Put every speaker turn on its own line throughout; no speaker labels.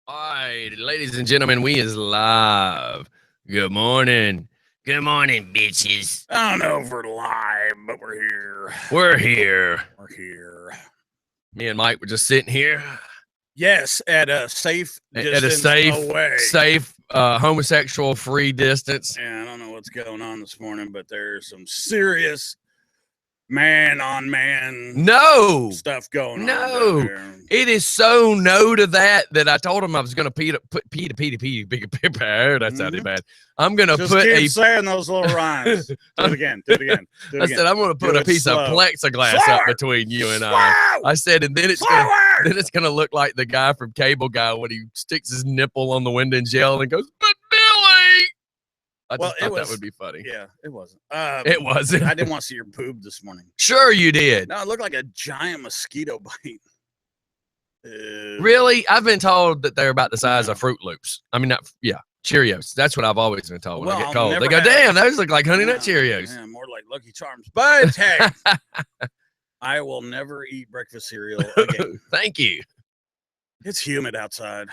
All right, ladies and gentlemen, we is live. Good morning. Good morning, bitches.
I don't know if we're live, but we're here.
We're here.
We're here.
Me and Mike were just sitting here
Yes, at a safe distance
at a
away.
safe, homosexual-free distance.
Yeah, I don't know what's going on this morning, but there's some serious man-on-man stuff going on.
No. It is so no to that I told him I was going to put P to P. That sounded bad. I'm going to
Just
put
keep saying those little rhymes. Do it again. Do it again. Do it
I said I'm going to put a piece of plexiglass up between you and I. I said, and then it's going to look like the guy from Cable Guy when he sticks his nipple on the window and yells and goes, "But Billy!" I just thought that would be funny.
Yeah, it wasn't.
It wasn't.
I didn't want to see your boob this morning.
Sure you did.
No, it looked like a giant mosquito bite.
Really? I've been told that they're about the size of Fruit Loops. I mean, Cheerios. That's what I've always been told when I get cold. They go, damn, those look like Honey Nut Cheerios.
Yeah, more like Lucky Charms. But hey, I will never eat breakfast cereal again.
Thank you.
It's humid outside.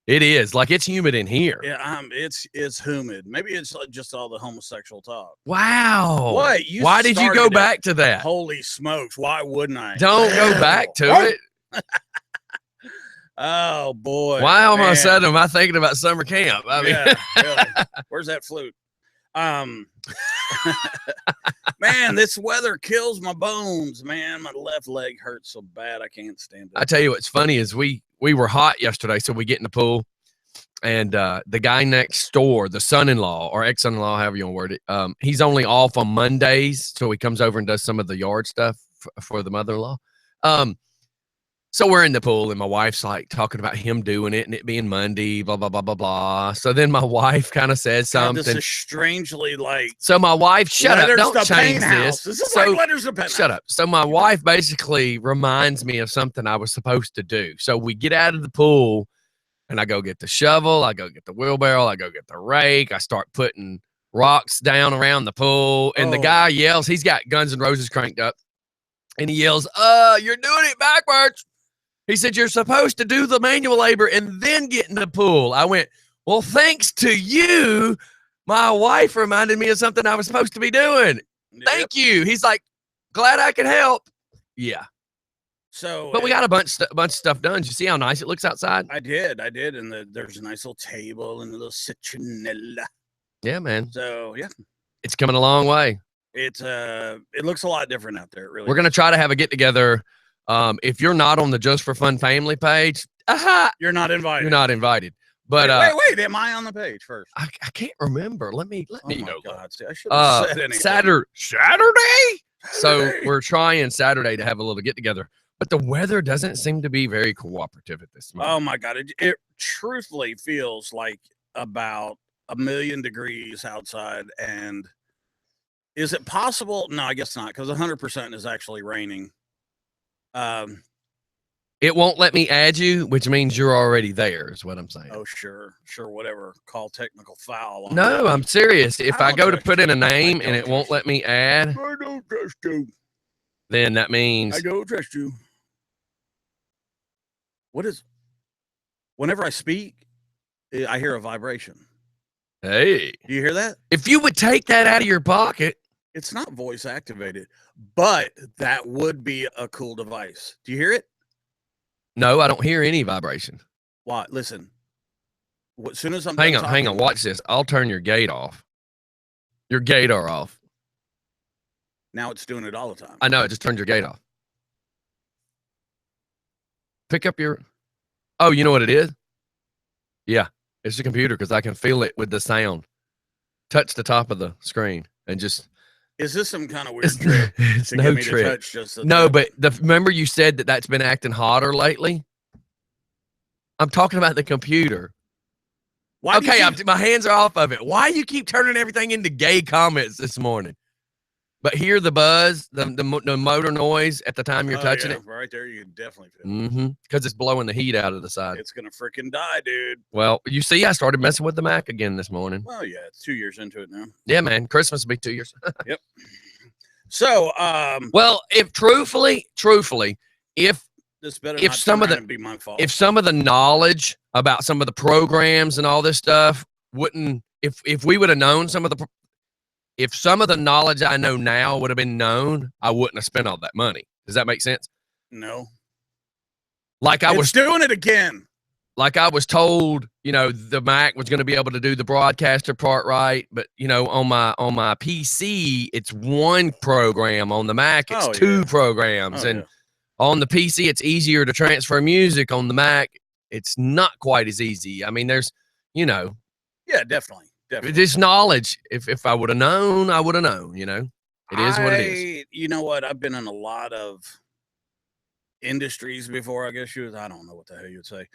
It is. Like, it's humid in here.
Yeah, it's humid. Maybe it's just all the homosexual talk.
Wow.
What?
Why did you go back to that?
Holy smokes. Why wouldn't I?
Don't go back to it.
Oh, boy.
Why all of a sudden am I thinking about summer camp? I mean,
yeah, really. Where's that flute? Man, this weather kills my bones, man. My left leg hurts so bad I can't stand it.
I tell you what's funny is we were hot yesterday, so we get in the pool, and the guy next door, the son-in-law or ex-son-in-law, however you want to word it, he's only off on Mondays, so he comes over and does some of the yard stuff for the mother-in-law. So we're in the pool, and my wife's like talking about him doing it and it being Monday, blah, blah, blah, blah, blah. So then my wife kind of says something.
This is strangely like.
So my wife, shut up, don't change
this. This is like Letters to Penthouse.
Shut up. So my wife basically reminds me of something I was supposed to do. So we get out of the pool, and I go get the shovel, I go get the wheelbarrow, I go get the rake, I start putting rocks down around the pool, and the guy yells, he's got Guns N' Roses cranked up, and he yells, you're doing it backwards. He said, you're supposed to do the manual labor and then get in the pool. I went, well, thanks to you, my wife reminded me of something I was supposed to be doing. Yep. Thank you. He's like, glad I could help. Yeah.
So,
but we got a bunch of stuff done. Did you see how nice it looks outside?
I did. And there's a nice little table and a little citronella.
Yeah, man.
So, yeah.
It's coming a long way.
It looks a lot different out there, really.
We're going to try to have a get-together. If you're not on the Just for Fun family page,
you're not invited.
You're not invited. But
wait, am I on the page first?
I can't remember. Let me
go.
God.
See, I should have said anything.
Saturday. So we're trying Saturday to have a little get together, but the weather doesn't seem to be very cooperative at this moment.
Oh my God! It truthfully feels like about 1,000,000 degrees outside. And is it possible? No, I guess not, because 100% is actually raining.
It won't let me add you, which means you're already there, is what I'm saying.
Oh, sure, whatever. Call technical foul.
No, I'm serious. If I go to put in a name and it won't let me add,
I don't trust you.
Then that means
I don't trust you. Whenever I speak, I hear a vibration.
Hey,
do you hear that?
If you would take that out of your pocket.
It's not voice activated, but that would be a cool device. Do you hear it?
No, I don't hear any vibration.
What? Listen. As soon as I'm
hang on. Watch this. I'll turn your gate off. Your gate are off.
Now it's doing it all the time.
I know. It just turned your gate off. Pick up your. Oh, you know what it is? Yeah, it's the computer because I can feel it with the sound. Touch the top of the screen and just.
Is this some kind of weird trick?
It's no trick. No, but remember you said that's been acting hotter lately? I'm talking about the computer. My hands are off of it. Why do you keep turning everything into gay comments this morning? But hear the buzz, the motor noise at the time you're touching it.
Right there, you can definitely feel it.
Because it's blowing the heat out of the side.
It's going to freaking die, dude.
Well, you see, I started messing with the Mac again this morning.
Well, yeah, it's 2 years into it now.
Yeah, man. Christmas will be 2 years.
Yep. So,
well, if truthfully, if
This better
if
not
some of
turn
the
around and be my fault.
if some of the knowledge about some of the programs and all this stuff wouldn't, if we would have known if some of the knowledge I know now would have been known, I wouldn't have spent all that money. Does that make sense?
No.
Like I was
doing it again.
Like I was told, the Mac was going to be able to do the broadcaster part right, but on my PC, it's one program. On the Mac, it's two programs, and on the PC, it's easier to transfer music. On the Mac, it's not quite as easy. I mean, there's,
yeah, definitely.
This knowledge. If I would have known, I would have known. It is what it is.
You know what? I've been in a lot of industries before. I guess I don't know what the hell you would say.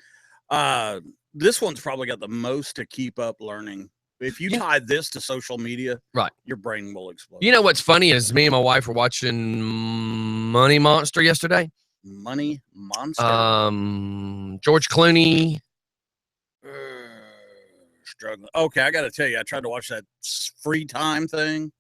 This one's probably got the most to keep up learning. If you tie this to social media,
right,
your brain will explode.
You know what's funny is me and my wife were watching Money Monster yesterday.
Money Monster.
George Clooney.
Struggling. Okay, I got to tell you, I tried to watch that free time thing.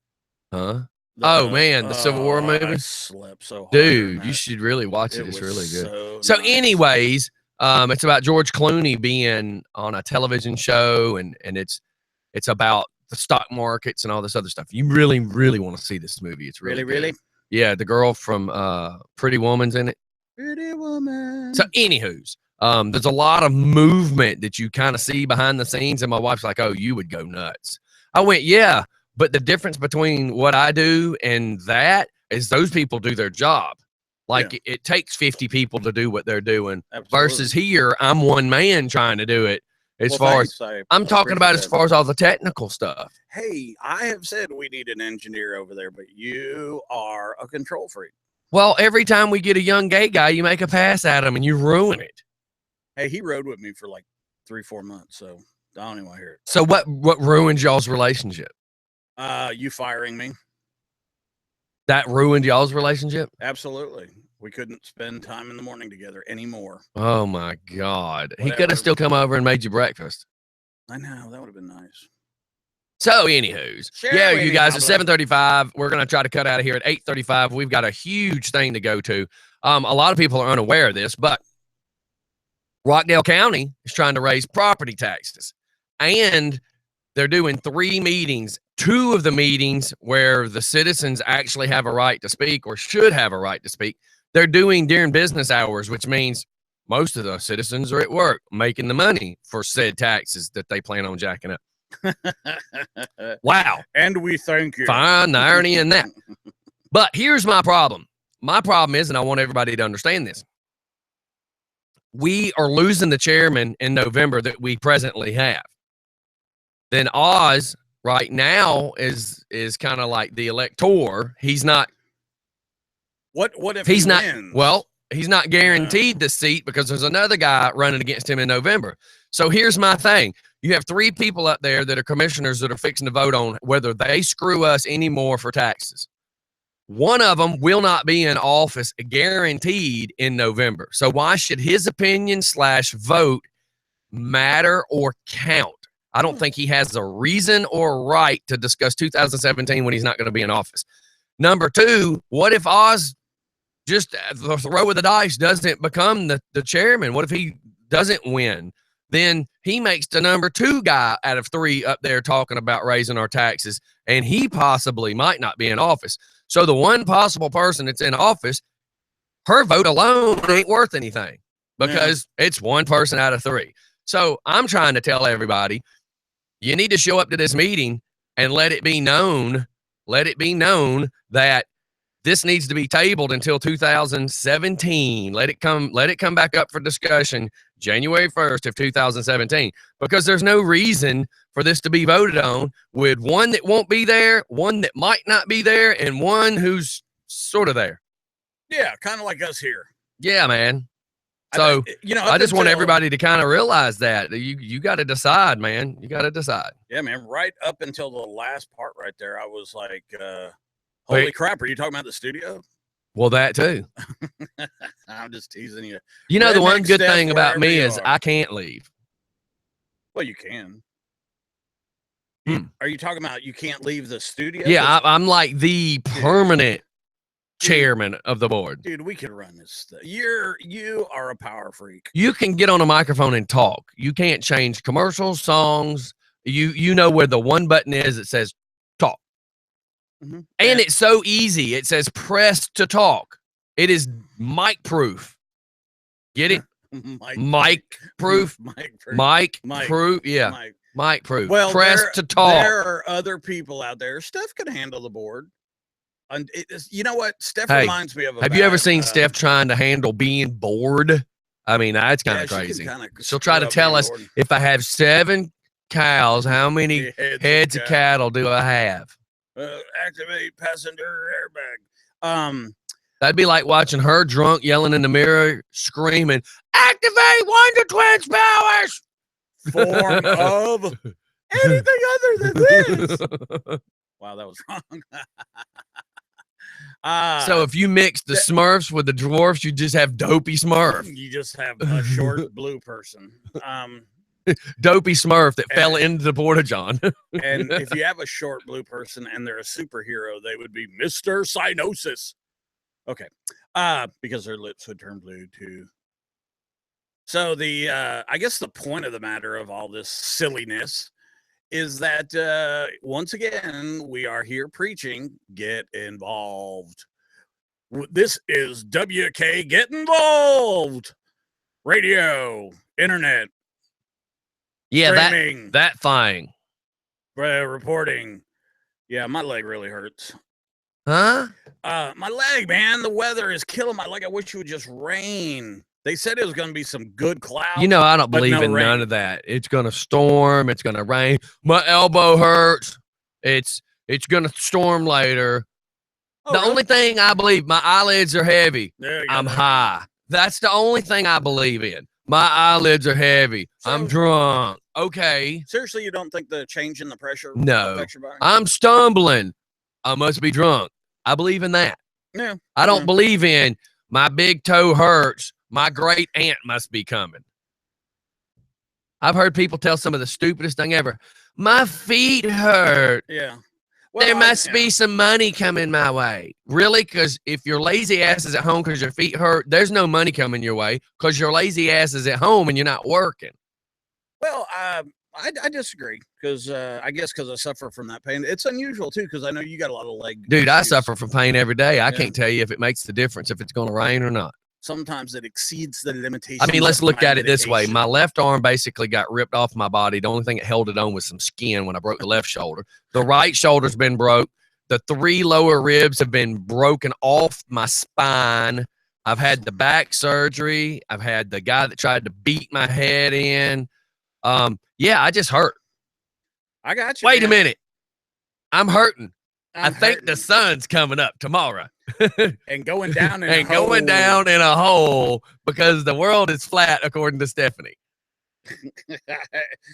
Huh? The Civil War movie.
I slept so hard.
Dude, you should really watch it. It's really good. So
nice.
Anyways, it's about George Clooney being on a television show, and it's about the stock markets and all this other stuff. You really, really want to see this movie. It's really. Yeah, the girl from Pretty Woman's in it.
Pretty Woman.
So, anywho's, there's a lot of movement that you kind of see behind the scenes, and my wife's like, "Oh, you would go nuts." I went, "Yeah," but the difference between what I do and that is those people do their job. Like it takes 50 people to do what they're doing.
Absolutely.
Versus here, I'm one man trying to do it. As far as I'm talking about, as far as all the technical stuff.
Hey, I have said we need an engineer over there, but you are a control freak.
Well, every time we get a young gay guy, you make a pass at him and you ruin it.
Hey, he rode with me for like 3-4 months, so I don't even want to hear it.
So what ruined y'all's relationship?
You firing me.
That ruined y'all's relationship?
Absolutely. We couldn't spend time in the morning together anymore.
Oh my God.
Whatever.
He could have still come over and made you breakfast.
I know, that would have been nice.
So, anywho's, you guys, it's 7:35. We're going to try to cut out of here at 8:35. We've got a huge thing to go to. A lot of people are unaware of this, but Rockdale County is trying to raise property taxes. And they're doing 3 meetings, 2 of the meetings where the citizens actually have a right to speak or should have a right to speak. They're doing during business hours, which means most of the citizens are at work making the money for said taxes that they plan on jacking up. Wow.
And we thank you.
Fine, the irony in that. But here's my problem. My problem is, and I want everybody to understand this, we are losing the chairman in November that we presently have. Then Oz right now is kind of like the elector. He's not.
What if
he's not
wins?
Well, he's not guaranteed the seat because there's another guy running against him in November. So here's my thing. You have 3 people up there that are commissioners that are fixing to vote on whether they screw us anymore for taxes. One of them will not be in office guaranteed in November. So why should his opinion / vote matter or count? I don't think he has a reason or right to discuss 2017 when he's not going to be in office. Number 2, what if Oz just the throw of the dice doesn't become the chairman? What if he doesn't win? Then he makes the number 2 guy out of 3 up there talking about raising our taxes, and he possibly might not be in office. So the one possible person that's in office, her vote alone ain't worth anything because it's one person out of 3. So I'm trying to tell everybody, you need to show up to this meeting and let it be known that this needs to be tabled until 2017. Let it come back up for discussion January 1st of 2017, because there's no reason for this to be voted on with one that won't be there, one that might not be there, and one who's sort of there.
Yeah, kind of like us here.
Yeah, man. So, I just want everybody to kind of realize that you got to decide, man. You got to decide.
Yeah, man. Right up until the last part right there, I was like, holy crap, are you talking about the studio?
Well, that too.
I'm just teasing you.
You know, the one good thing about me is I can't leave.
Well, you can. Are you talking about you can't leave the studio?
Yeah, I'm like the permanent chairman of the board.
Dude, we could run this stuff. You are a power freak.
You can get on a microphone and talk. You can't change commercials, songs. You know where the one button is that says talk.
Mm-hmm.
And it's so easy. It says press to talk. It is mic proof. Get it? Mic proof. Mic proof. Yeah. Mic proof.
Well,
press to talk.
There are other people out there. Steph can handle the board. And you know what? Steph reminds me of.
Have you ever seen Steph trying to handle being bored? I mean, that's kind of crazy. She'll try to tell us if I have 7 cows, how many heads of cattle do I have?
Activate passenger airbag.
That'd be like watching her drunk, yelling in the mirror, screaming, "Activate Wonder Twins powers!"
Form of anything other than this. Wow, that was wrong.
So if you mix the Smurfs with the dwarfs, you just have Dopey Smurf.
You just have a short blue person.
Dopey Smurf that fell into the porta-john.
And if you have a short blue person and they're a superhero, they would be Mr. Cynosis. Okay. Because their lips would turn blue too. So I guess the point of the matter of all this silliness is that once again, we are here preaching, get involved. This is WK Get Involved. Radio, internet.
Yeah,
streaming,
that thing.
Reporting. Yeah, my leg really hurts.
Huh?
My leg, man. The weather is killing my leg. I wish it would just rain. They said it was going to be some good clouds.
You know, I don't believe in none of that. It's going to storm. It's going to rain. My elbow hurts. It's going to storm later. The only thing I believe, my eyelids are heavy. I'm high. That's the only thing I believe in. My eyelids are heavy. I'm drunk. Okay.
Seriously, you don't think the change in the pressure affects your body?
I'm stumbling. I must be drunk. I believe in that.
Yeah.
I don't believe in my big toe hurts. My great aunt must be coming. I've heard people tell some of the stupidest thing ever. My feet hurt.
Yeah. Well,
there must be some money coming my way. Really? Because if your lazy ass is at home because your feet hurt, there's no money coming your way because your lazy ass is at home and you're not working.
Well, I disagree because I guess because I suffer from that pain. It's unusual, too, because I know you got a lot of leg.
Dude, I suffer from pain every day. I can't tell you if it makes the difference, if it's going to rain or not.
Sometimes it exceeds the limitations.
I mean, let's look at it this way. My left arm basically got ripped off my body. The only thing that held it on was some skin when I broke the left shoulder. The right shoulder's been broke. The 3 lower ribs have been broken off my spine. I've had the back surgery. I've had the guy that tried to beat my head in. Yeah, I just hurt.
I got you.
Wait a minute. I'm hurting. I think the sun's coming up tomorrow.
And going down in
a hole because the world is flat, according to Stephanie.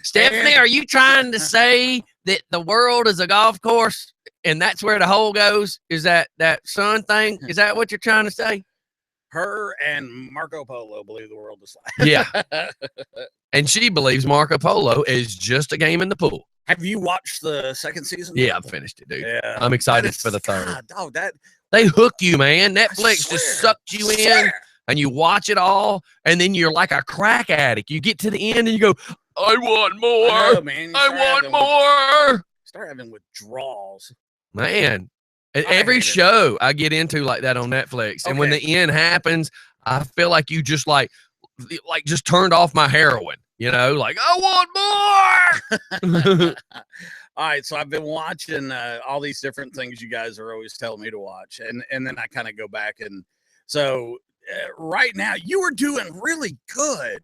Stephanie, are you trying to say that the world is a golf course and that's where the hole goes? Is that sun thing? Is that what you're trying to say?
Her and Marco Polo believe the world is flat.
Yeah. And she believes Marco Polo is just a game in the pool.
Have you watched the 2nd season?
Yeah, I've finished it, dude.
Yeah.
I'm excited for the 3rd.
God,
they hook you, man. Netflix just sucked you in, and you watch it all, and then you're like a crack addict. You get to the end, and you go, I want more.
I know, man.
I want more.
Start having withdrawals.
Man, every show I get into like that on Netflix, and when the end happens, I feel like you just like just turned off my heroin. You know, like, I want more.
All right, so I've been watching all these different things you guys are always telling me to watch, and then I kind of go back, and so right now you were doing really good.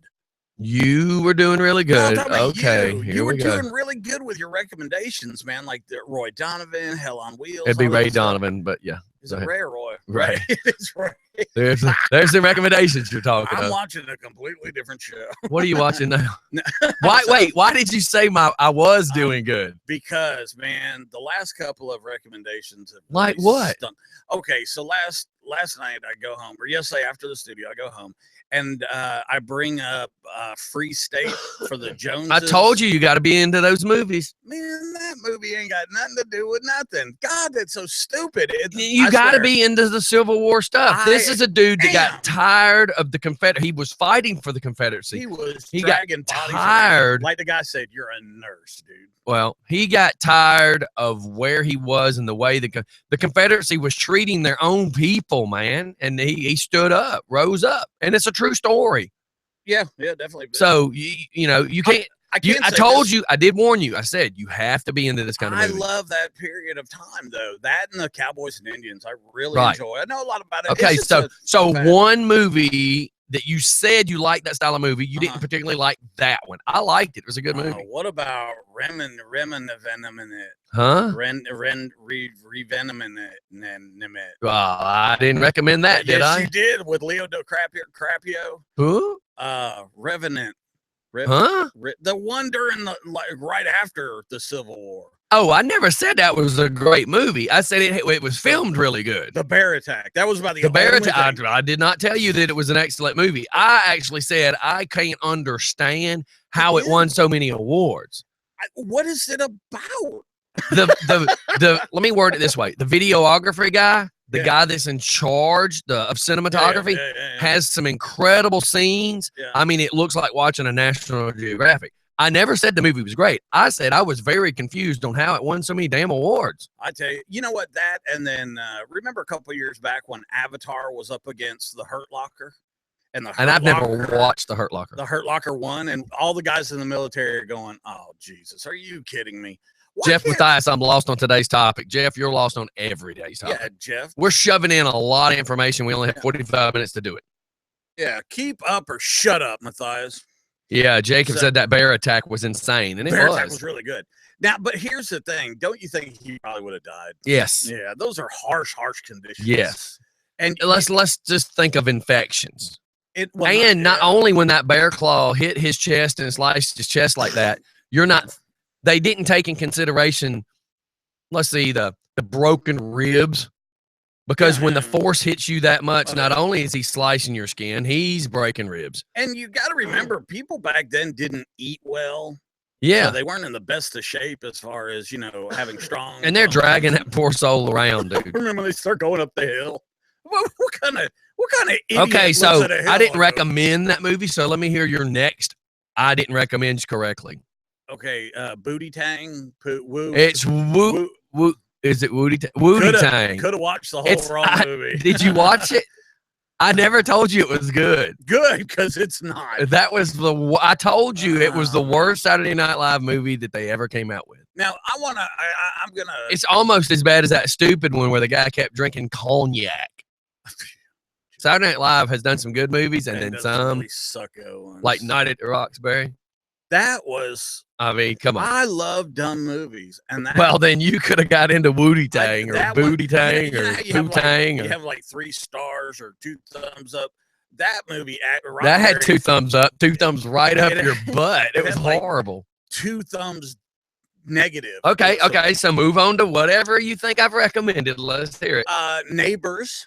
You were doing really good. Okay,
you were doing really good with your recommendations, man. Like the Roy Donovan, Hell on Wheels.
It'd be Ray Donovan, but yeah.
Is it Ray or Roy?
Right.
It's Ray.
There's the recommendations you're talking about.
I'm watching a completely different show.
What are you watching now? Why did you say I was doing good?
Because, man, the last couple of recommendations have
like what?
Stunk. Okay, so last night I go home, or yesterday after the studio, I go home and I bring up Free State for the Joneses.
I told you got to be into those movies.
Man, that movie ain't got nothing to do with nothing. God, that's so stupid.
You got to be into the Civil War stuff. This is a dude that got tired of the Confederate. He was fighting for the Confederacy.
He got tired. Like the guy said, you're a nurse, dude.
Well, he got tired of where he was and the way the Confederacy was treating their own people, man. And he stood up, rose up. And it's a true story.
Yeah, definitely.
So, you know, you can't. I told you, I did warn you. I said, you have to be into this kind of movie.
I love that period of time, though. That and the Cowboys and Indians, I really enjoy. I know a lot about it.
Okay, so one movie that you said you liked that style of movie, you didn't particularly like that one. I liked it. It was a good movie.
What about Remen Venom in it?
Huh?
Revenom in it.
Well, I didn't recommend that, did I?
Yes, you did with Leo DiCaprio.
Who?
Revenant.
Huh?
The one during right after the Civil War.
Oh, I never said that was a great movie. I said it was filmed really good.
The Bear Attack. That was about the
Bear Attack. I did not tell you that it was an excellent movie. I actually said I can't understand how it won so many awards.
What is it about?
Let me word it this way: the videographer guy, the guy that's in charge of cinematography, has some incredible scenes.
Yeah.
I mean, it looks like watching a National Geographic. I never said the movie was great. I said I was very confused on how it won so many damn awards.
I tell you, you know what, that, and then remember a couple of years back when Avatar was up against the Hurt Locker? And
I've never watched the Hurt Locker.
The Hurt Locker won, and all the guys in the military are going, oh, Jesus, are you kidding me?
Jeff Matthias, I'm lost on today's topic. Jeff, you're lost on every day's topic.
Yeah, Jeff.
We're shoving in a lot of information. We only have 45 minutes to do it.
Yeah, keep up or shut up, Matthias.
Yeah, Jacob said that Bear Attack was insane, and
Bear Attack was really good. Now, but here's the thing. Don't you think he probably would have died?
Yes.
Yeah, those are harsh conditions.
Yes.
And
let's just think of infections.
And
not only when that bear claw hit his chest and sliced his chest like that, they didn't take in consideration, let's see, the broken ribs. Because when the force hits you that much, not only is he slicing your skin, he's breaking ribs.
And you got to remember, people back then didn't eat well.
Yeah.
So they weren't in the best of shape as far as, having strong.
And they're dragging that poor soul around, dude.
Remember when they start going up the hill? What kind of idiot?
Okay, so I didn't
recommend
recommend that movie, so let me hear your next. I didn't recommend correctly.
Okay, Booty Tang. Woo.
It's Woo. Woo. Is it Woody Tang?
Could have watched the whole movie.
Did you watch it? I never told you it was good.
Good, because it's not.
That was I told you it was the worst Saturday Night Live movie that they ever came out with.
Now, I'm going to.
It's almost as bad as that stupid one where the guy kept drinking cognac. Saturday Night Live has done some good movies and then some.
Really sucko ones.
Like Night at the Roxbury.
That was.
I mean, come on.
I love dumb movies.
Well, then you could have got into Woody Tang or Booty Tang or Poo Tang.
You have like 3 stars or 2 thumbs up. That movie.
That had 2 thumbs up, 2 thumbs right up your butt. It was horrible.
2 thumbs negative.
Okay. So move on to whatever you think I've recommended. Let's hear it.
Neighbors.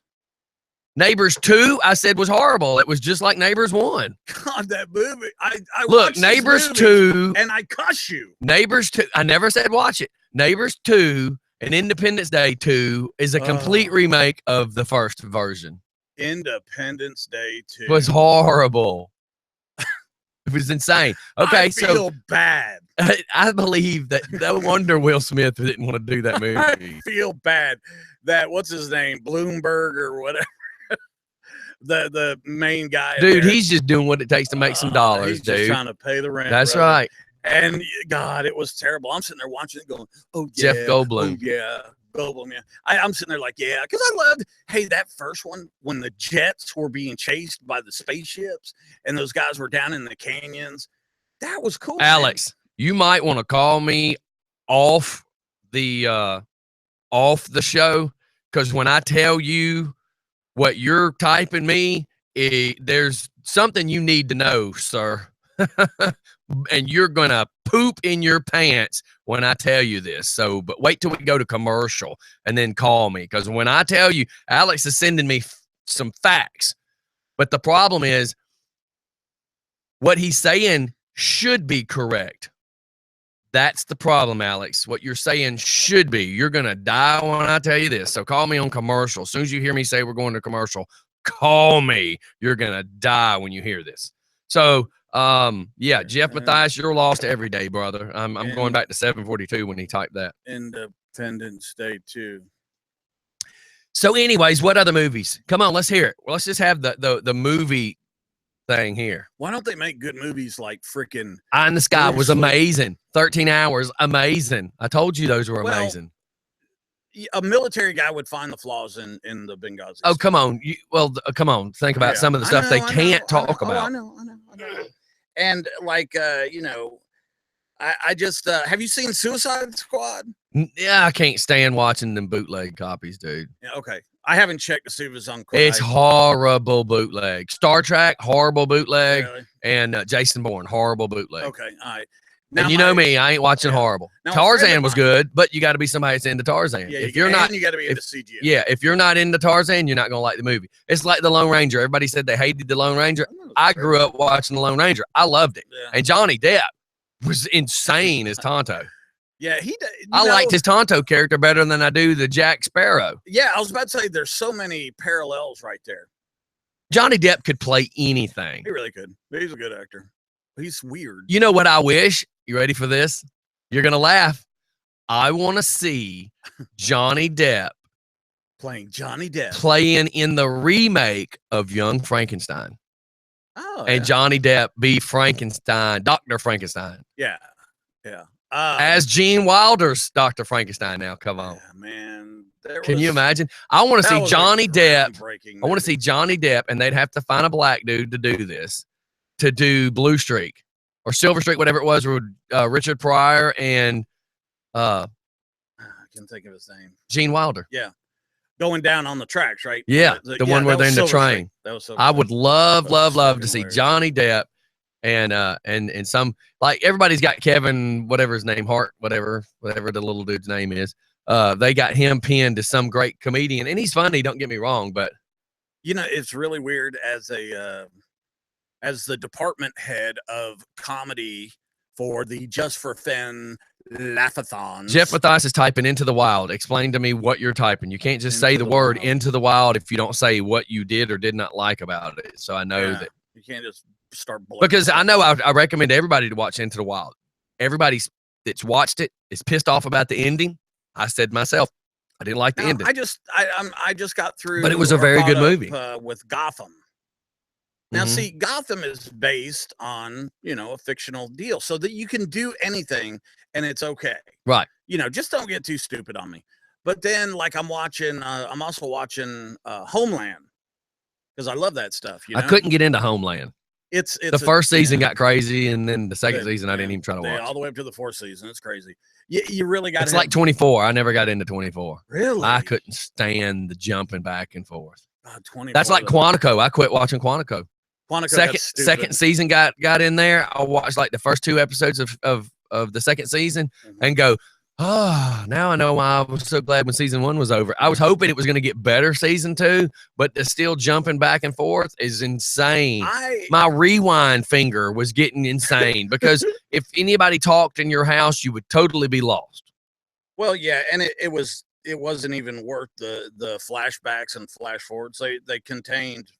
Neighbors 2, I said was horrible. It was just like Neighbors 1.
God, that movie. I
look, Neighbors 2,
and I cuss you.
Neighbors 2. I never said watch it. Neighbors 2 and Independence Day 2 is a complete remake of the first version.
Independence Day 2
was horrible. It was insane. Okay,
I feel bad.
I believe that no wonder Will Smith didn't want to do that movie.
I feel bad that what's his name, Bloomberg or whatever. The main guy,
dude, he's just doing what it takes to make some dollars,
he's
dude.
Just trying to pay the rent.
That's right.
And God, it was terrible. I'm sitting there watching it, going, "Oh yeah,
Jeff Goldblum,
Goldblum, yeah." I'm sitting there like, yeah, because I loved. Hey, that first one when the jets were being chased by the spaceships and those guys were down in the canyons, that was cool.
Alex, you might want to call me off the show, because when I tell you what you're typing me, there's something you need to know, sir. and you're going to poop in your pants when I tell you this. So, but wait till we go to commercial and then call me. Because when I tell you, Alex is sending me some facts. But the problem is what he's saying should be correct. That's the problem, Alex. What you're saying should be. You're going to die when I tell you this. So call me on commercial. As soon as you hear me say we're going to commercial, call me. You're going to die when you hear this. So, yeah, Jeff Mathias, you're lost every day, brother. I'm going back to 742 when he typed that.
Independence Day 2.
So anyways, what other movies? Come on, let's hear it. Well, let's just have the movie thing here.
Why don't they make good movies like freaking
Eye in the Sky was amazing. 13 Hours, amazing. I told you those were amazing.
A military guy would find the flaws in the Benghazi.
Oh, come on. Come on. Think about some of the stuff they can't talk about.
I know. And like, I just, have you seen Suicide Squad?
Yeah, I can't stand watching them bootleg copies, dude.
Yeah, okay. I haven't checked to see if it's on.
It's horrible bootleg. Star Trek, horrible bootleg.
Really?
And Jason Bourne, horrible bootleg.
Okay, all right.
Now, and you know me, I ain't watching horrible. Now, Tarzan was good, but you got to be somebody that's into Tarzan.
Yeah,
if you're not,
you got to be into CGI.
Yeah, if you're not into Tarzan, you're not gonna like the movie. It's like the Lone Ranger. Everybody said they hated the Lone Ranger. I grew up watching the Lone Ranger. I loved it. Yeah. And Johnny Depp was insane as Tonto.
Yeah,
I liked his Tonto character better than I do the Jack Sparrow.
Yeah, I was about to say there's so many parallels right there.
Johnny Depp could play anything.
He really could. He's a good actor. He's weird.
You know what I wish? You ready for this? You're going to laugh. I want to see Johnny Depp
playing Johnny Depp.
Playing in the remake of Young Frankenstein.
Oh,
and Johnny Depp be Frankenstein, Dr. Frankenstein.
Yeah. Yeah.
As Gene Wilder's Dr. Frankenstein now. Come on.
Yeah, man.
Can you imagine? I want to see Johnny Depp. I want to see Johnny Depp, and they'd have to find a black dude to do this, to do Blue Streak or Silver Streak, whatever it was, with Richard Pryor and
I can't think of his name.
Gene Wilder.
Yeah. Going down on the tracks, right?
Yeah. The one where they're in the train.
That was so
I would love to see Johnny Depp and some, like, everybody's got Kevin, whatever his name, Hart, whatever the little dude's name is. They got him pinned to some great comedian, and he's funny, don't get me wrong, but
you know, it's really weird as the department head of comedy for the Just for Fun laughathons.
Jeff Mathias is typing Into the Wild. Explain to me what you're typing. You can't just say the word Into the Wild if you don't say what you did or did not like about it. So I know that
you can't just start
because I know I recommend everybody to watch Into the Wild. Everybody that's watched it is pissed off about the ending. I said myself, I didn't like the ending.
I just got through,
but it was a very good movie
with Gotham. Now, see, Gotham is based on, a fictional deal so that you can do anything and it's okay.
Right.
Just don't get too stupid on me. But then, like, I'm also watching Homeland because I love that stuff.
I couldn't get into Homeland.
It's
the first season got crazy, and then the second season I didn't even try to watch.
All the way up to the fourth season. It's crazy. You really got
It's like 24. I never got into 24.
Really?
I couldn't stand the jumping back and forth.
24.
That's like Quantico. I quit watching Quantico. Second season got in there. I watched like the first 2 episodes of the second season and go, oh, now I know why I was so glad when season 1 was over. I was hoping it was going to get better season 2, but the still jumping back and forth is insane. My rewind finger was getting insane because if anybody talked in your house, you would totally be lost.
Well, yeah, and it wasn't even worth the flashbacks and flash forwards. They contained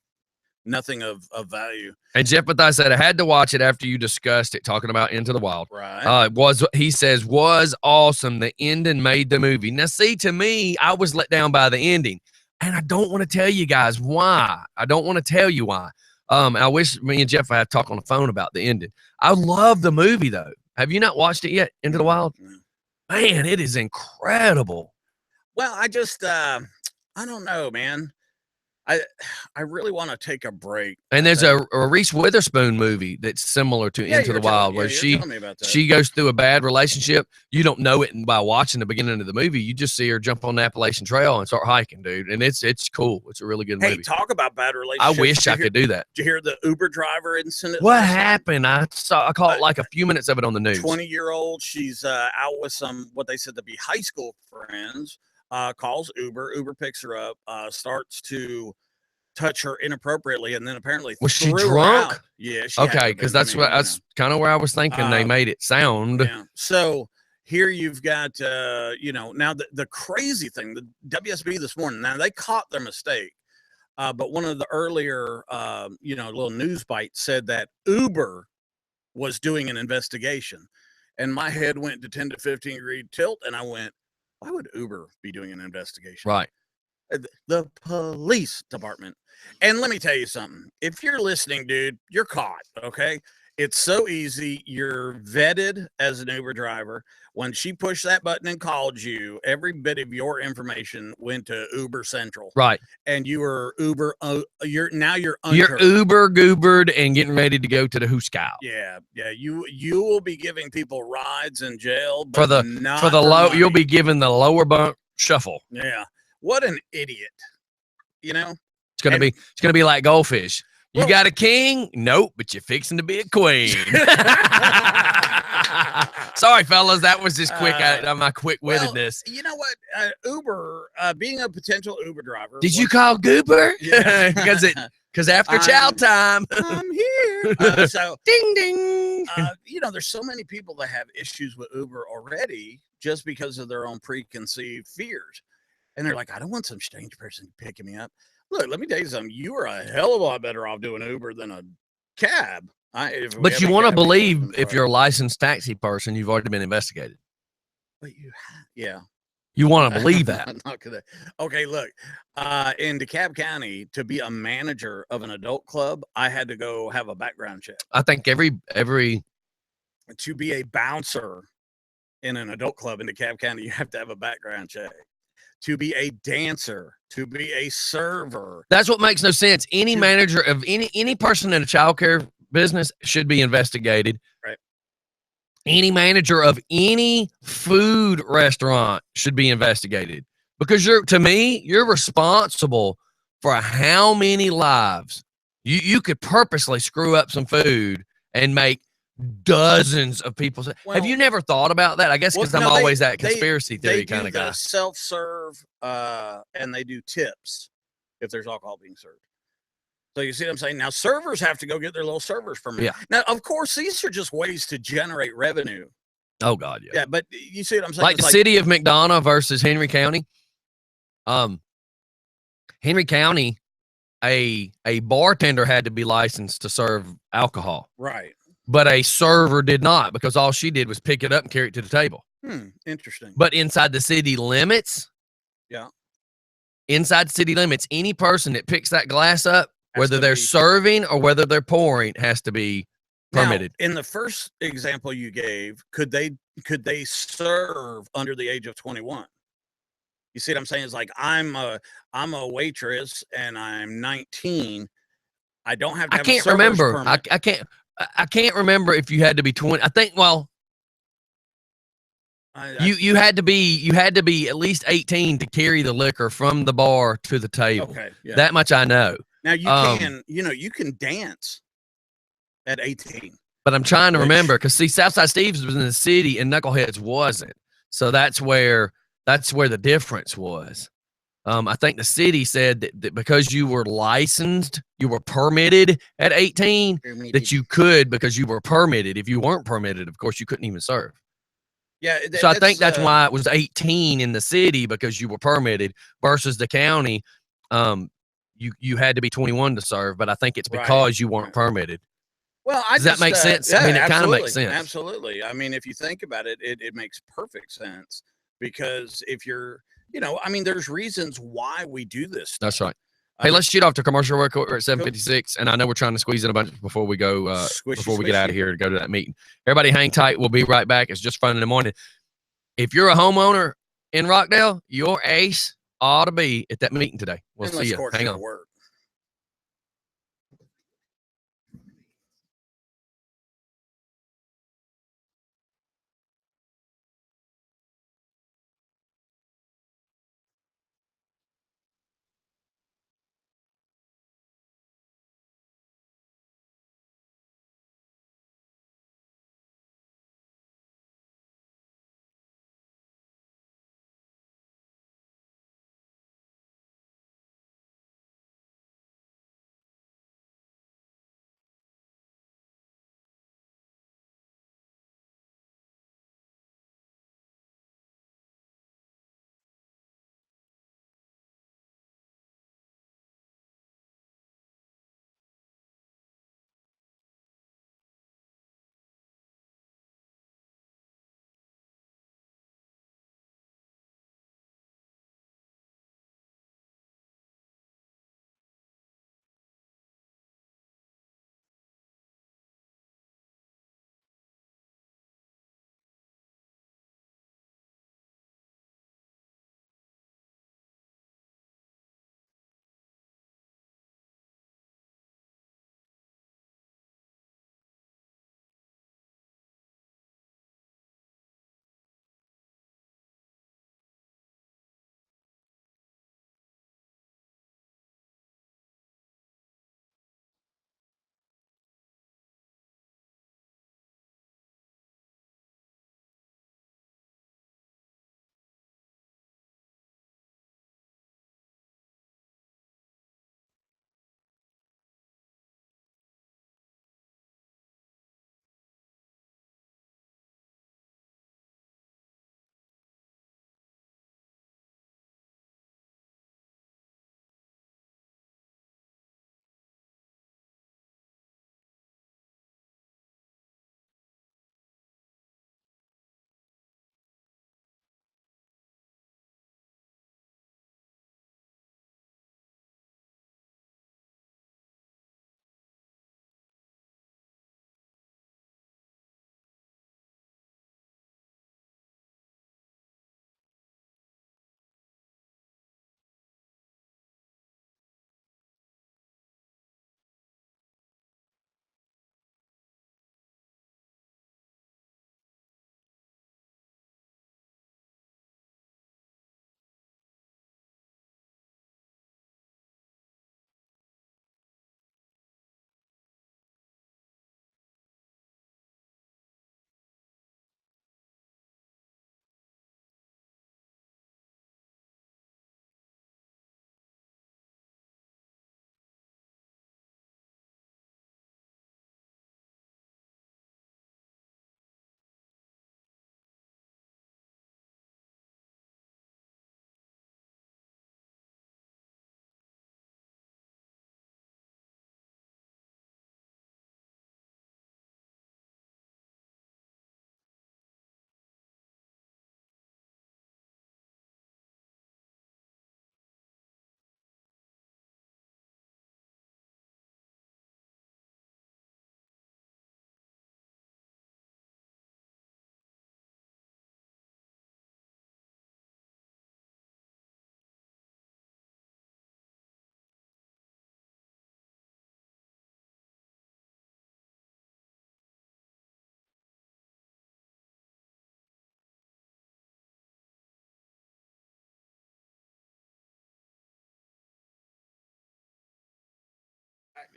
nothing of value.
And Jeff Mathias said I had to watch it after you discussed it, talking about Into the Wild.
Right.
He says was awesome. The ending made the movie. Now, see, to me, I was let down by the ending, and I don't want to tell you guys why. I don't want to tell you why. I wish me and Jeff had talked on the phone about the ending. I love the movie though. Have you not watched it yet? Into the Wild? Man, it is incredible.
Well, I don't know, man. I really want to take a break.
And there's a Reese Witherspoon movie that's similar to Into the Wild, where she goes through a bad relationship. You don't know it by watching the beginning of the movie. You just see her jump on the Appalachian Trail and start hiking, dude. And it's cool. It's a really good movie.
Hey, talk about bad relationships.
I wish I could do that.
Did you hear the Uber driver incident?
What happened? I caught like a few minutes of it on the news.
20-year-old. She's out with some what they said to be high school friends. Calls Uber. Uber picks her up. Starts to touch her inappropriately, and then apparently
was she drunk?
Yeah. She
okay, because that's kind of where I was thinking they made it sound.
Yeah. So here you've got now the crazy thing, the WSB this morning. Now they caught their mistake, but one of the earlier little news bites said that Uber was doing an investigation, and my head went to 10 to 15 degree tilt, and I went, why would Uber be doing an investigation?
Right.
The police department. And let me tell you something. If you're listening, dude, you're caught, okay? It's so easy. You're vetted as an Uber driver. When she pushed that button and called you, every bit of your information went to Uber Central.
Right.
And you were Uber. You're
Uber goobered and getting ready to go to the Hooskow.
Yeah. Yeah. You will be giving people rides in jail,
but for the low money. You'll be giving the lower bunk shuffle.
Yeah. What an idiot.
It's gonna be like Goldfish. You got a king? Nope, but you're fixing to be a queen. Sorry, fellas, that was just quick. My quick-wittedness.
Well, you know what? Uber, being a potential Uber driver.
Did you call Goober?
Yeah,
because after chow time,
I'm here. So
ding ding.
There's so many people that have issues with Uber already just because of their own preconceived fears, and they're like, I don't want some strange person picking me up. Look, let me tell you something. You are a hell of a lot better off doing Uber than a cab.
But you want to believe if you're a licensed taxi person, you've already been investigated.
But yeah.
You want to believe that.
Okay, look, in DeKalb County, to be a manager of an adult club, I had to go have a background check.
I think every
to be a bouncer in an adult club in DeKalb County, you have to have a background check. To be a dancer, to be a server.
That's what makes no sense. Any manager of any person in a childcare business should be investigated.
Right.
Any manager of any food restaurant should be investigated because you're responsible for how many lives. You could purposely screw up some food and make dozens of people. Have you never thought about that? I guess because I'm always that conspiracy theory kind of guy.
Self-serve, and they do tips if there's alcohol being served. So you see what I'm saying? Now servers have to go get their little servers permit.
Yeah.
Now, of course, these are just ways to generate revenue.
Oh God, yeah.
Yeah, but you see what I'm saying?
Like the city of McDonough versus Henry County. Henry County, a bartender had to be licensed to serve alcohol.
Right.
But a server did not because all she did was pick it up and carry it to the table.
Interesting.
But inside the city limits, any person that picks that glass up, whether they're serving or whether they're pouring, has to be permitted.
Now, in the first example you gave, could they serve under the age of 21? You see what I'm saying? It's like I'm a waitress and I'm 19. I don't have to have
a server's permit. I can't remember if you had to be 20. I think you had to be at least 18 to carry the liquor from the bar to the table.
Okay, yeah.
That much I know.
Now you can dance at 18.
But I'm trying to remember because see, Southside Steve's was in the city and Knuckleheads wasn't. So that's where the difference was. I think the city said that because you were licensed, you were permitted at 18, that you could because you were permitted. If you weren't permitted, of course, you couldn't even serve.
Yeah.
So I think that's why it was 18 in the city because you were permitted versus the county. You had to be 21 to serve, but I think it's because you weren't permitted.
Well,
does that make sense? I mean, it kind of makes sense.
Absolutely. I mean, if you think about it, it makes perfect sense because if you're, there's reasons why we do this.
That's right. Hey, let's shoot off to commercial real quick. We're at 7:56, and I know we're trying to squeeze in a bunch before we go. Before we get out of here to go to that meeting. Everybody, hang tight. We'll be right back. It's just fun in the morning. If you're a homeowner in Rockdale, your ace ought to be at that meeting today. We'll see you. Hang on.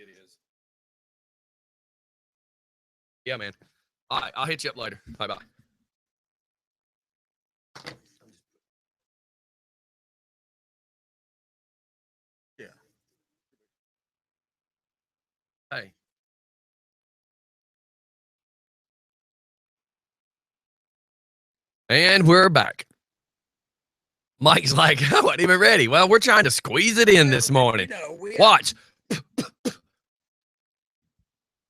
it is. Yeah, man. All right, I'll hit you up later. Bye-bye.
Yeah.
Hey. And we're back. Mike's like, I wasn't even ready. Well, we're trying to squeeze it in this morning. Watch.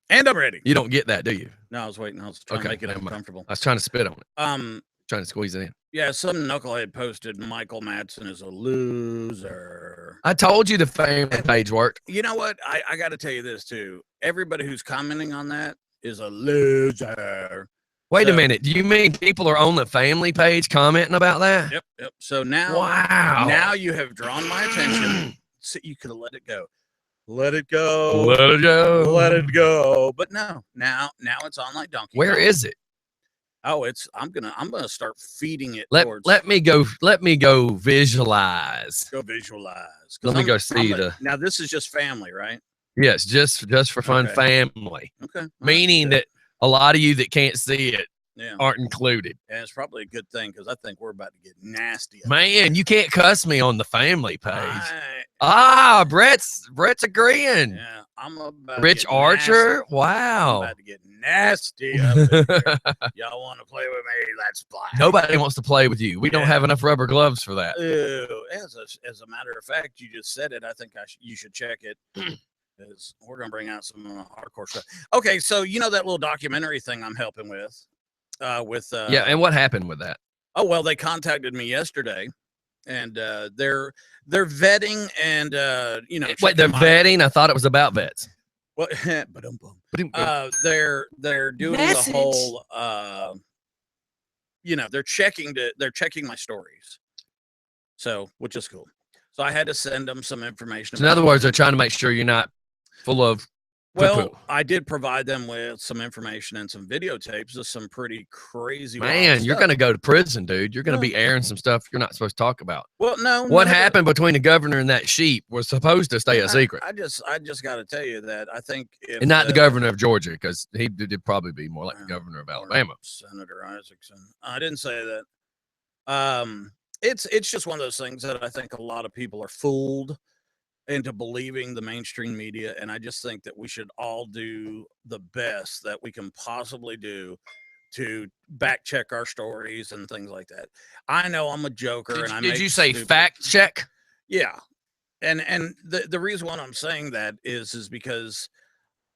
And I'm ready.
You don't get that, do you?
No, I was waiting. I was trying to make it uncomfortable.
I was trying to spit on it. Trying to squeeze it in.
Yeah, some knucklehead posted Michael Madsen is a loser.
I told you the family page worked.
You know what? I got to tell you this, too. Everybody who's commenting on that is a loser.
Wait a minute. Do you mean people are on the family page commenting about that?
Yep. So now,
wow.
Now you have drawn my attention. So you could have let it go. Let it go.
Let it go.
Let it go. But no, now it's on like donkey.
Where is it?
Oh, I'm gonna start feeding it towards.
Let me go visualize.
Go visualize.
Let me go see
now this is just family, right?
Yes, just for fun, family.
Okay.
Meaning that a lot of you that can't see it aren't included.
And it's probably a good thing because I think we're about to get nasty.
Man, you can't cuss me on the family page. Brett's agreeing.
Yeah, I'm about
Rich Archer.
Nasty.
Wow.
I'm about to get nasty up in here. Y'all want to play with me? Let's play.
Nobody wants to play with you. We don't have enough rubber gloves for that.
As a matter of fact, you just said it. I think you should check it. We're gonna bring out some hardcore stuff. Okay, so you know that little documentary thing I'm helping with.
Yeah, and what happened with that?
Oh well, they contacted me yesterday, and they're vetting and
wait, they're vetting. I thought it was about vets.
Well, they're doing the whole they're checking my stories, so which is cool. So I had to send them some information.
So in other words, they're trying to make sure you're not full of
Well, I did provide them with some information and some videotapes of some pretty crazy.
Man, you're going to go to prison, dude. You're going to be airing some stuff you're not supposed to talk about.
Well, no.
What happened between the governor and that sheep was supposed to stay a secret.
I just got to tell you that I think,
and not the governor of Georgia, because he did probably be more like the governor of Alabama.
Senator Isaacson. I didn't say that. It's just one of those things that I think a lot of people are fooled into believing the mainstream media, and I just think that we should all do the best that we can possibly do to back check our stories and things like that. I know I'm a joker,
did you say fact check?
Yeah, and the reason why I'm saying that is because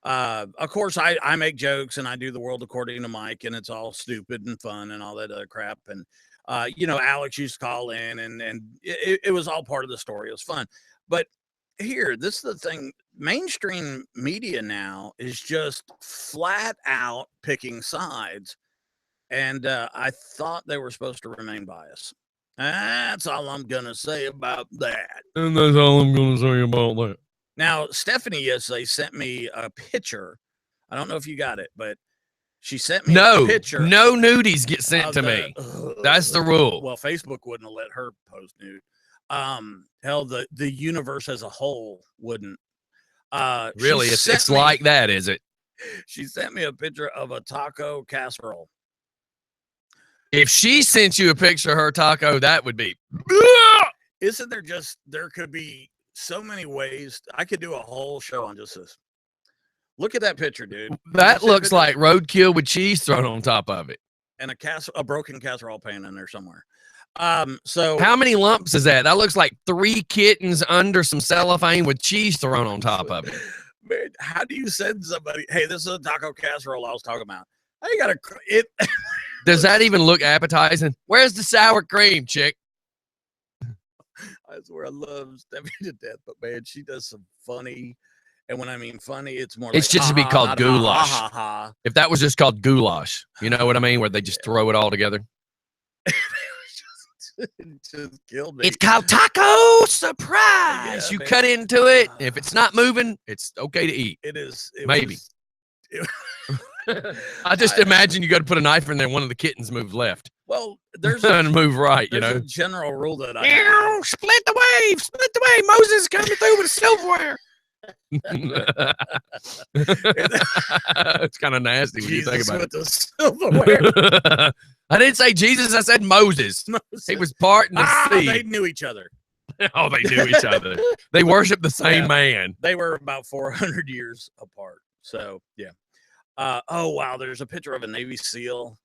of course I make jokes and I do the world according to Mike, and it's all stupid and fun and all that other crap, and Alex used to call in, and it was all part of the story. It was fun, but here, this is the thing. Mainstream media now is just flat out picking sides. And I thought they were supposed to remain biased. That's all I'm going to say about that.
And that's all I'm going to say about that.
Now, Stephanie yesterday sent me a picture. I don't know if you got it, but she sent me a picture.
No nudies get sent to me. That's the rule.
Well, Facebook wouldn't have let her post nude. Hell, the universe as a whole wouldn't.
Really, it's like that, is it?
She sent me a picture of a taco casserole.
If she sent you a picture of her taco, that would be.
Isn't there could be so many ways. I could do a whole show on just this. Look at that picture, dude.
That looks like roadkill with cheese thrown on top of it.
And a broken casserole pan in there somewhere. So
how many lumps is that? That looks like 3 kittens under some cellophane with cheese thrown on top of it.
Man, how do you send somebody, hey, this is a taco casserole I was talking about? I gotta it.
Does that even look appetizing? Where's the sour cream, chick?
I swear I love Stephanie to death, but man, she does some funny. And when I mean funny, it's more.
It's
like,
just to be called goulash. If that was just called goulash, you know what I mean? Where they just throw it all together.
It just killed me.
It's called taco surprise. You cut into it. If it's not moving, it's okay to eat.
It is.
Maybe. I just imagine you got to put a knife in there. One of the kittens moves left.
Well, there's
and move right.
A general rule that
split the wave. Moses coming through with silverware. It's kind of nasty when
Jesus
you think about
with the silverware.
it. I didn't say Jesus. I said Moses. He was parting the sea.
They knew each other.
Oh, they knew each other. They worshiped the same man.
They were about 400 years apart. So, yeah. Oh, wow. There's a picture of a Navy SEAL,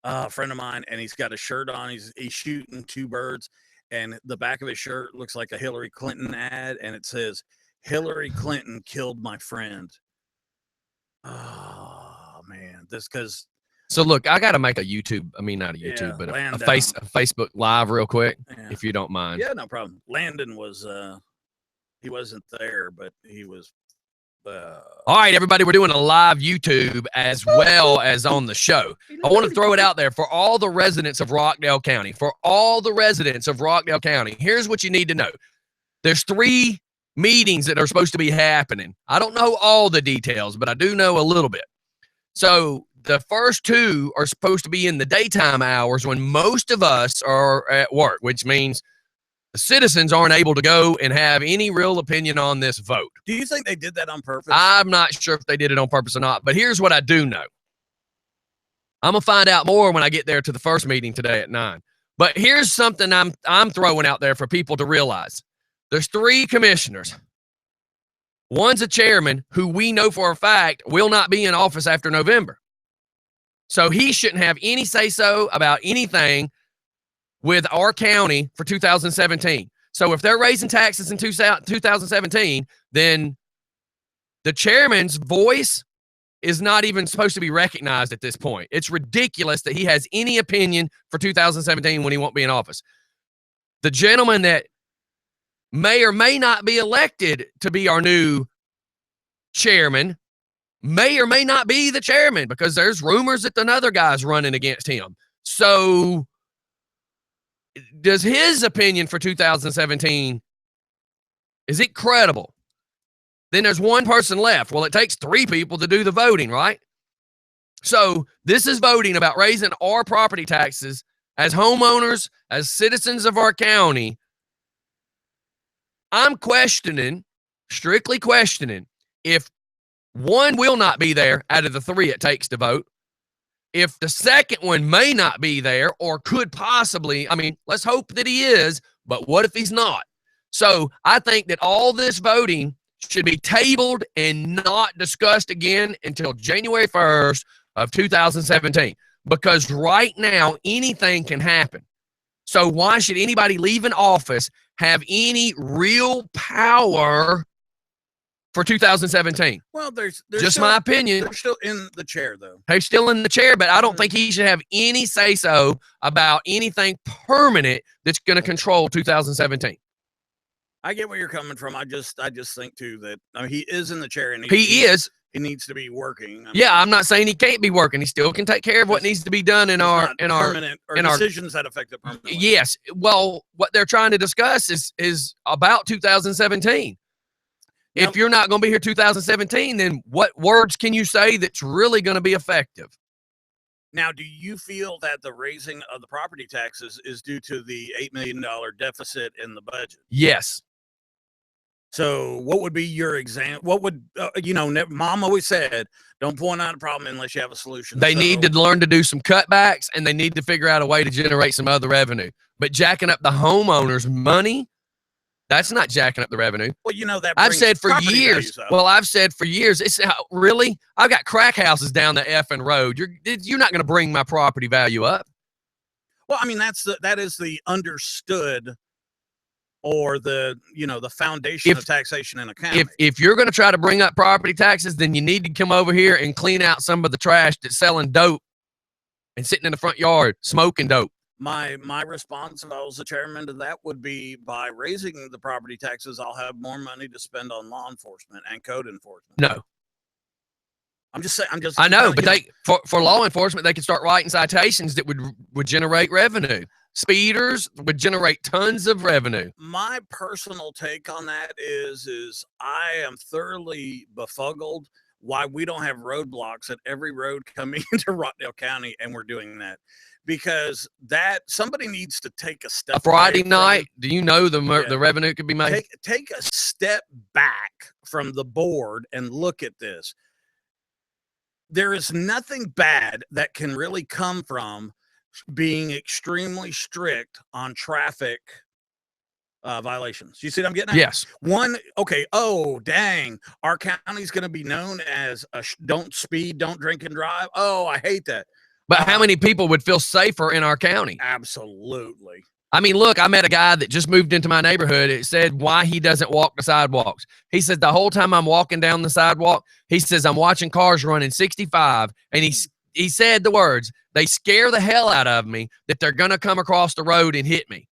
a friend of mine, and he's got a shirt on. He's shooting two birds, and the back of his shirt looks like a Hillary Clinton ad, and it says, Hillary Clinton killed my friend. Oh, man.
So look, I got to make a YouTube. I mean, not a YouTube, but a Facebook Live real quick, if you don't mind.
Yeah, no problem. Landon was, he wasn't there, but he was.
All right, everybody, we're doing a live YouTube as well as on the show. I want to throw it out there for all the residents of Rockdale County. For all the residents of Rockdale County, here's what you need to know. There's 3 meetings that are supposed to be happening. I don't know all the details, but I do know a little bit. So the first 2 are supposed to be in the daytime hours when most of us are at work, which means the citizens aren't able to go and have any real opinion on this vote.
Do you think they did that on purpose?
I'm not sure if they did it on purpose or not, but here's what I do know. I'm going to find out more when I get there to the first meeting today at 9. But here's something I'm throwing out there for people to realize. There's 3 commissioners. One's a chairman who we know for a fact will not be in office after November. So he shouldn't have any say-so about anything with our county for 2017. So if they're raising taxes in 2017, then the chairman's voice is not even supposed to be recognized at this point. It's ridiculous that he has any opinion for 2017 when he won't be in office. The gentleman that may or may not be elected to be our new chairman may or may not be the chairman because there's rumors that another guy's running against him. So does his opinion for 2017, is it credible? Then there's 1 person left. Well, it takes 3 people to do the voting, right? So this is voting about raising our property taxes as homeowners, as citizens of our county. I'm questioning, strictly questioning, if 1 will not be there out of the 3 it takes to vote. If the second one may not be there or could possibly, I mean, let's hope that he is, but what if he's not? So I think that all this voting should be tabled and not discussed again until January 1st of 2017, because right now anything can happen. So why should anybody leaving office have any real power for 2017?
Well, there's
just my opinion.
They're still in the chair, though.
He's still in the chair, but I don't think he should have any say-so about anything permanent that's going to control 2017.
I get where you're coming from. I just think too that he is in the chair, and
he
needs to be working.
I'm not saying he can't be working. He still can take care of what needs to be done in our
decisions that affect it permanently.
Yes. Well, what they're trying to discuss is about 2017. Now, if you're not going to be here 2017, then what words can you say that's really going to be effective?
Now, do you feel that the raising of the property taxes is due to the $8 million deficit in the budget?
Yes.
So what would be your example? What would, Mom always said, don't point out a problem unless you have a solution.
They need to learn to do some cutbacks, and they need to figure out a way to generate some other revenue. But jacking up the homeowners' money, that's not jacking up the revenue.
Well, that
I've said for years. Well, I've said for years. It's really. I've got crack houses down the effing road. You're not going to bring my property value up.
Well, I mean that is the understood, or the foundation of taxation in a county.
If you're going to try to bring up property taxes, then you need to come over here and clean out some of the trash that's selling dope and sitting in the front yard smoking dope.
My response, if I was the chairman to that, would be by raising the property taxes, I'll have more money to spend on law enforcement and code enforcement.
No.
I'm just saying.
I know, but for law enforcement, they could start writing citations that would generate revenue. Speeders would generate tons of revenue.
My personal take on that is I am thoroughly befuddled why we don't have roadblocks at every road coming into Rockdale County, and we're doing that. Because somebody needs to take a step.
A Friday night, do you know the revenue could be made?
Take a step back from the board and look at this. There is nothing bad that can really come from being extremely strict on traffic violations. You see what I'm getting at?
Yes.
Okay. Oh, dang. Our county's going to be known as don't speed, don't drink and drive. Oh, I hate that.
But how many people would feel safer in our county?
Absolutely.
I mean, look, I met a guy that just moved into my neighborhood. It said why he doesn't walk the sidewalks. He said the whole time I'm walking down the sidewalk, he says I'm watching cars running 65, and he said the words, they scare the hell out of me that they're going to come across the road and hit me.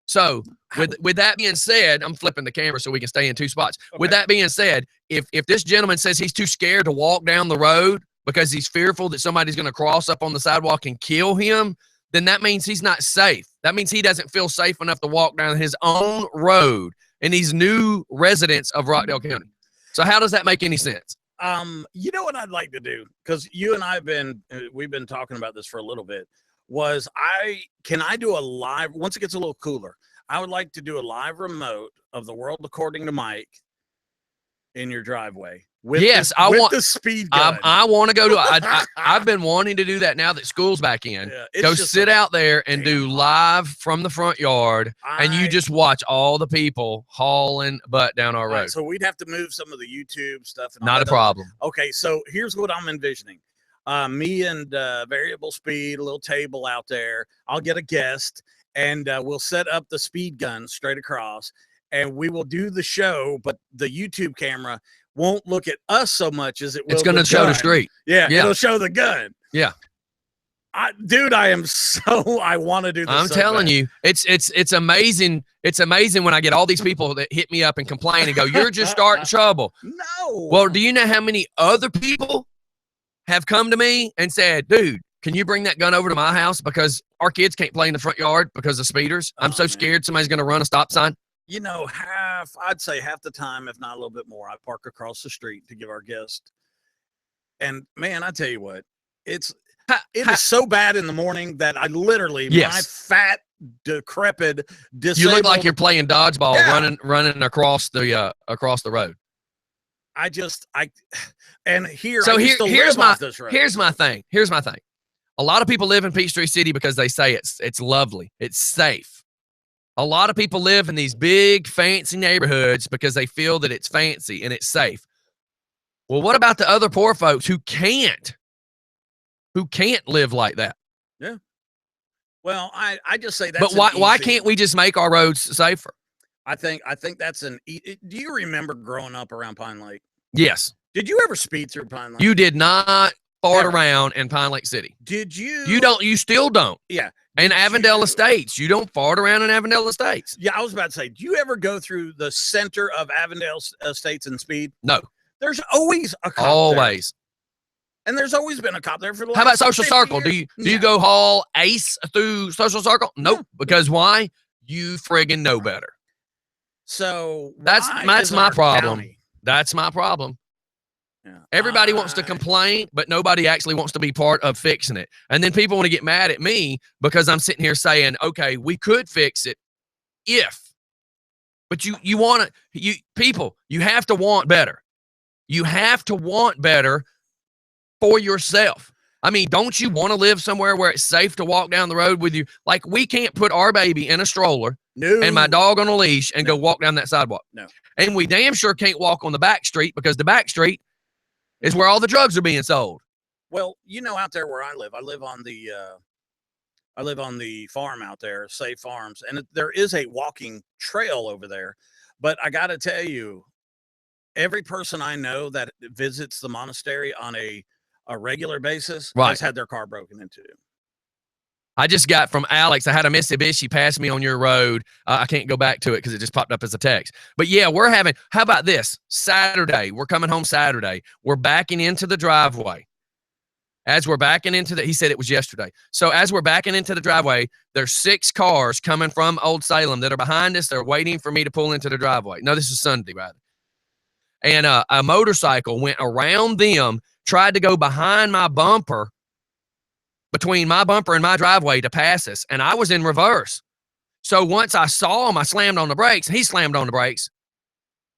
So with that being said, I'm flipping the camera so we can stay in two spots. Okay. With that being said, if this gentleman says he's too scared to walk down the road because he's fearful that somebody's going to cross up on the sidewalk and kill him, then that means he's not safe. That means he doesn't feel safe enough to walk down his own road in these new residents of Rockdale County. So how does that make any sense?
You know what I'd like to do, because you and I we've been talking about this for a little bit, can I do a live, once it gets a little cooler, I would like to do a live remote of the world according to Mike in your driveway. With the speed gun.
I want to go to. I've been wanting to do that now that school's back in. Yeah, go sit out there and do live from the front yard, and you just watch all the people hauling butt down our road.
Right, so we'd have to move some of the YouTube stuff. And
not a problem.
Okay, so here's what I'm envisioning: me and variable speed, a little table out there. I'll get a guest, and we'll set up the speed gun straight across, and we will do the show, but the YouTube camera won't look at us so much as it will.
It's going to show the street.
Yeah, it'll show the gun.
Yeah.
I want to do this.
I'm telling you, it's amazing. It's amazing when I get all these people that hit me up and complain and go, you're just starting trouble.
No.
Well, do you know how many other people have come to me and said, dude, can you bring that gun over to my house? Because our kids can't play in the front yard because of speeders. I'm so scared somebody's going to run a stop sign.
You know, I'd say half the time, if not a little bit more, I park across the street to give our guest. And man, I tell you what, it is so bad in the morning that I literally, my fat, decrepit, disabled.
You look like you're playing dodgeball, running across the road. Here's my thing. A lot of people live in Peachtree City because they say it's lovely, it's safe. A lot of people live in these big, fancy neighborhoods because they feel that it's fancy and it's safe. Well, what about the other poor folks who can't live like that?
Yeah. Well, I just say that.
But why can't we just make our roads safer?
I think that's do you remember growing up around Pine Lake?
Yes.
Did you ever speed through Pine Lake?
You did not fart around in Pine Lake City.
Did you?
You don't. You still don't.
Yeah.
And Avondale Estates. You don't fart around in Avondale Estates.
Yeah, I was about to say, do you ever go through the center of Avondale Estates and speed?
No.
There's always a cop
always.
There. And there's always been a cop there for the last
How about Social Circle?
Years?
Do you go haul Ace through Social Circle? Nope. Because why? You friggin' know better.
So
that's my problem.
County?
That's my problem.
Yeah.
Everybody wants to complain, but nobody actually wants to be part of fixing it. And then people want to get mad at me because I'm sitting here saying, okay, we could fix it if. But you have to want better. You have to want better for yourself. I mean, don't you want to live somewhere where it's safe to walk down the road with you? Like, we can't put our baby in a stroller and my dog on a leash and go walk down that sidewalk.
No.
And we damn sure can't walk on the back street because the back street is where all the drugs are being sold.
Well, out there where I live on the farm out there, Safe Farms, and there is a walking trail over there. But I got to tell you, every person I know that visits the monastery on a regular basis has had their car broken into.
I just got from Alex, I had a Mitsubishi pass me on your road. I can't go back to it because it just popped up as a text. But yeah, how about this? Saturday, we're coming home Saturday. We're backing into the driveway. As we're backing into he said it was yesterday. So as we're backing into the driveway, there's 6 cars coming from Old Salem that are behind us. They're waiting for me to pull into the driveway. No, this is Sunday, rather. And a motorcycle went around them, tried to go behind my bumper, between my bumper and my driveway to pass us, and I was in reverse. So once I saw him, I slammed on the brakes. He slammed on the brakes.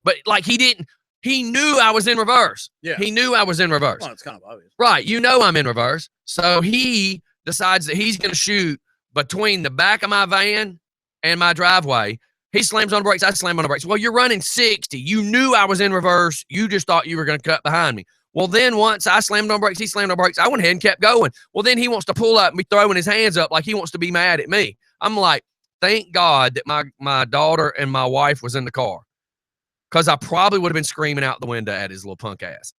But like he knew I was in reverse.
Yeah.
He knew I was in reverse.
Well, it's kind of obvious.
Right. You know I'm in reverse. So he decides that he's going to shoot between the back of my van and my driveway. He slams on the brakes. I slam on the brakes. Well, you're running 60. You knew I was in reverse. You just thought you were going to cut behind me. Well, then once I slammed on brakes, he slammed on brakes. I went ahead and kept going. Well, then he wants to pull up and be throwing his hands up like he wants to be mad at me. I'm like, thank God that my daughter and my wife was in the car, because I probably would have been screaming out the window at his little punk ass.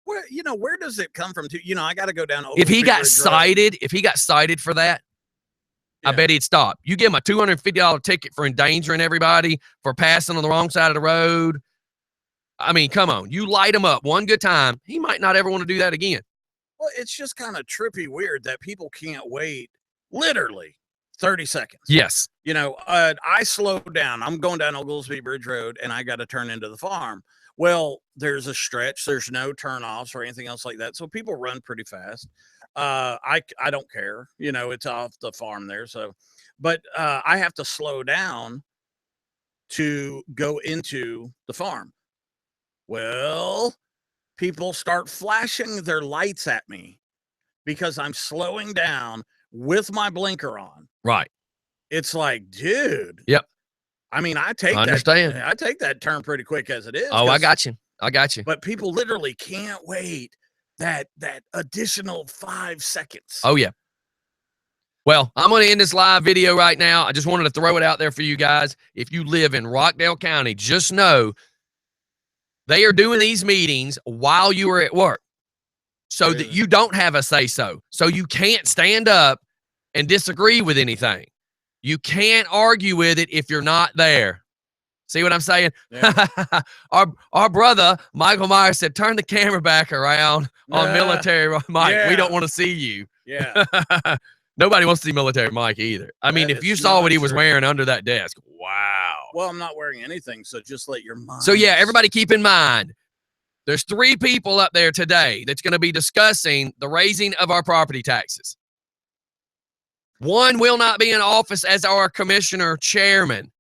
Where, where does it come from? I got to go down.
If he got cited for that, I bet he'd stop. You give him a $250 ticket for endangering everybody, for passing on the wrong side of the road. I mean, come on. You light him up one good time, he might not ever want to do that again.
Well, it's just kind of trippy weird that people can't wait literally 30 seconds.
Yes.
I slowed down. I'm going down Oglesby Bridge Road, and I got to turn into the farm. Well, there's a stretch. There's no turnoffs or anything else like that. So people run pretty fast. I don't care. It's off the farm there. So, but I have to slow down to go into the farm. Well, people start flashing their lights at me because I'm slowing down with my blinker on.
Right.
It's like, dude.
Yep.
I mean, I take that turn pretty quick as it is.
Oh, I got you.
But people literally can't wait that additional 5 seconds.
Oh, yeah. Well, I'm going to end this live video right now. I just wanted to throw it out there for you guys. If you live in Rockdale County, just know they are doing these meetings while you are at work, so that you don't have a say-so. So you can't stand up and disagree with anything. You can't argue with it if you're not there. See what I'm saying? Yeah. Our brother, Michael Myers, said, turn the camera back around on Military Mike. Yeah. We don't want to see you.
Yeah.
Nobody wants to see Military Mike either. I mean, if you saw what he was wearing under that desk, wow.
Well, I'm not wearing anything, so just let your mind.
So, yeah, everybody keep in mind, there's 3 people up there today that's going to be discussing the raising of our property taxes. One will not be in office as our commissioner chairman.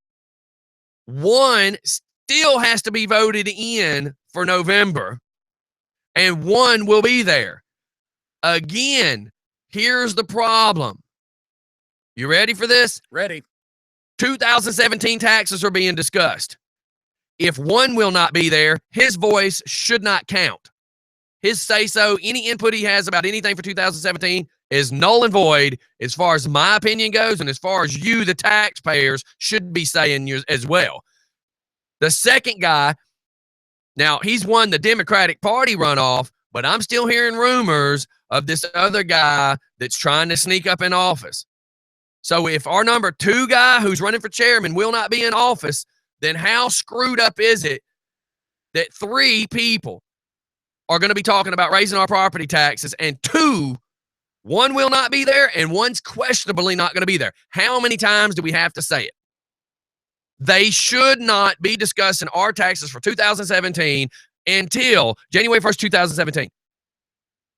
One still has to be voted in for November, and one will be there. Again, here's the problem. You ready for this?
Ready.
2017 taxes are being discussed. If one will not be there, his voice should not count. His say-so, any input he has about anything for 2017 is null and void as far as my opinion goes, and as far as you, the taxpayers, should be saying as well. The second guy, now he's won the Democratic Party runoff, but I'm still hearing rumors of this other guy that's trying to sneak up in office. So if our number 2 guy who's running for chairman will not be in office, then how screwed up is it that 3 people are going to be talking about raising our property taxes, and 2, one will not be there and one's questionably not going to be there? How many times do we have to say it? They should not be discussing our taxes for 2017 until January 1st, 2017.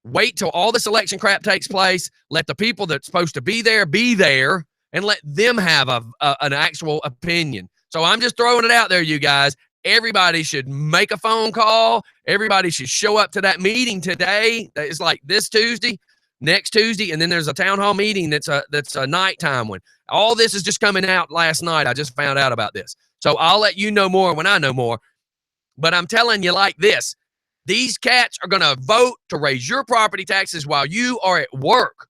Wait till all this election crap takes place. Let the people that's supposed to be there, and let them have an actual opinion. So I'm just throwing it out there, you guys. Everybody should make a phone call. Everybody should show up to that meeting today. It's like this Tuesday, next Tuesday, and then there's a town hall meeting that's a nighttime one. All this is just coming out last night. I just found out about this. So I'll let you know more when I know more. But I'm telling you like this. These cats are going to vote to raise your property taxes while you are at work.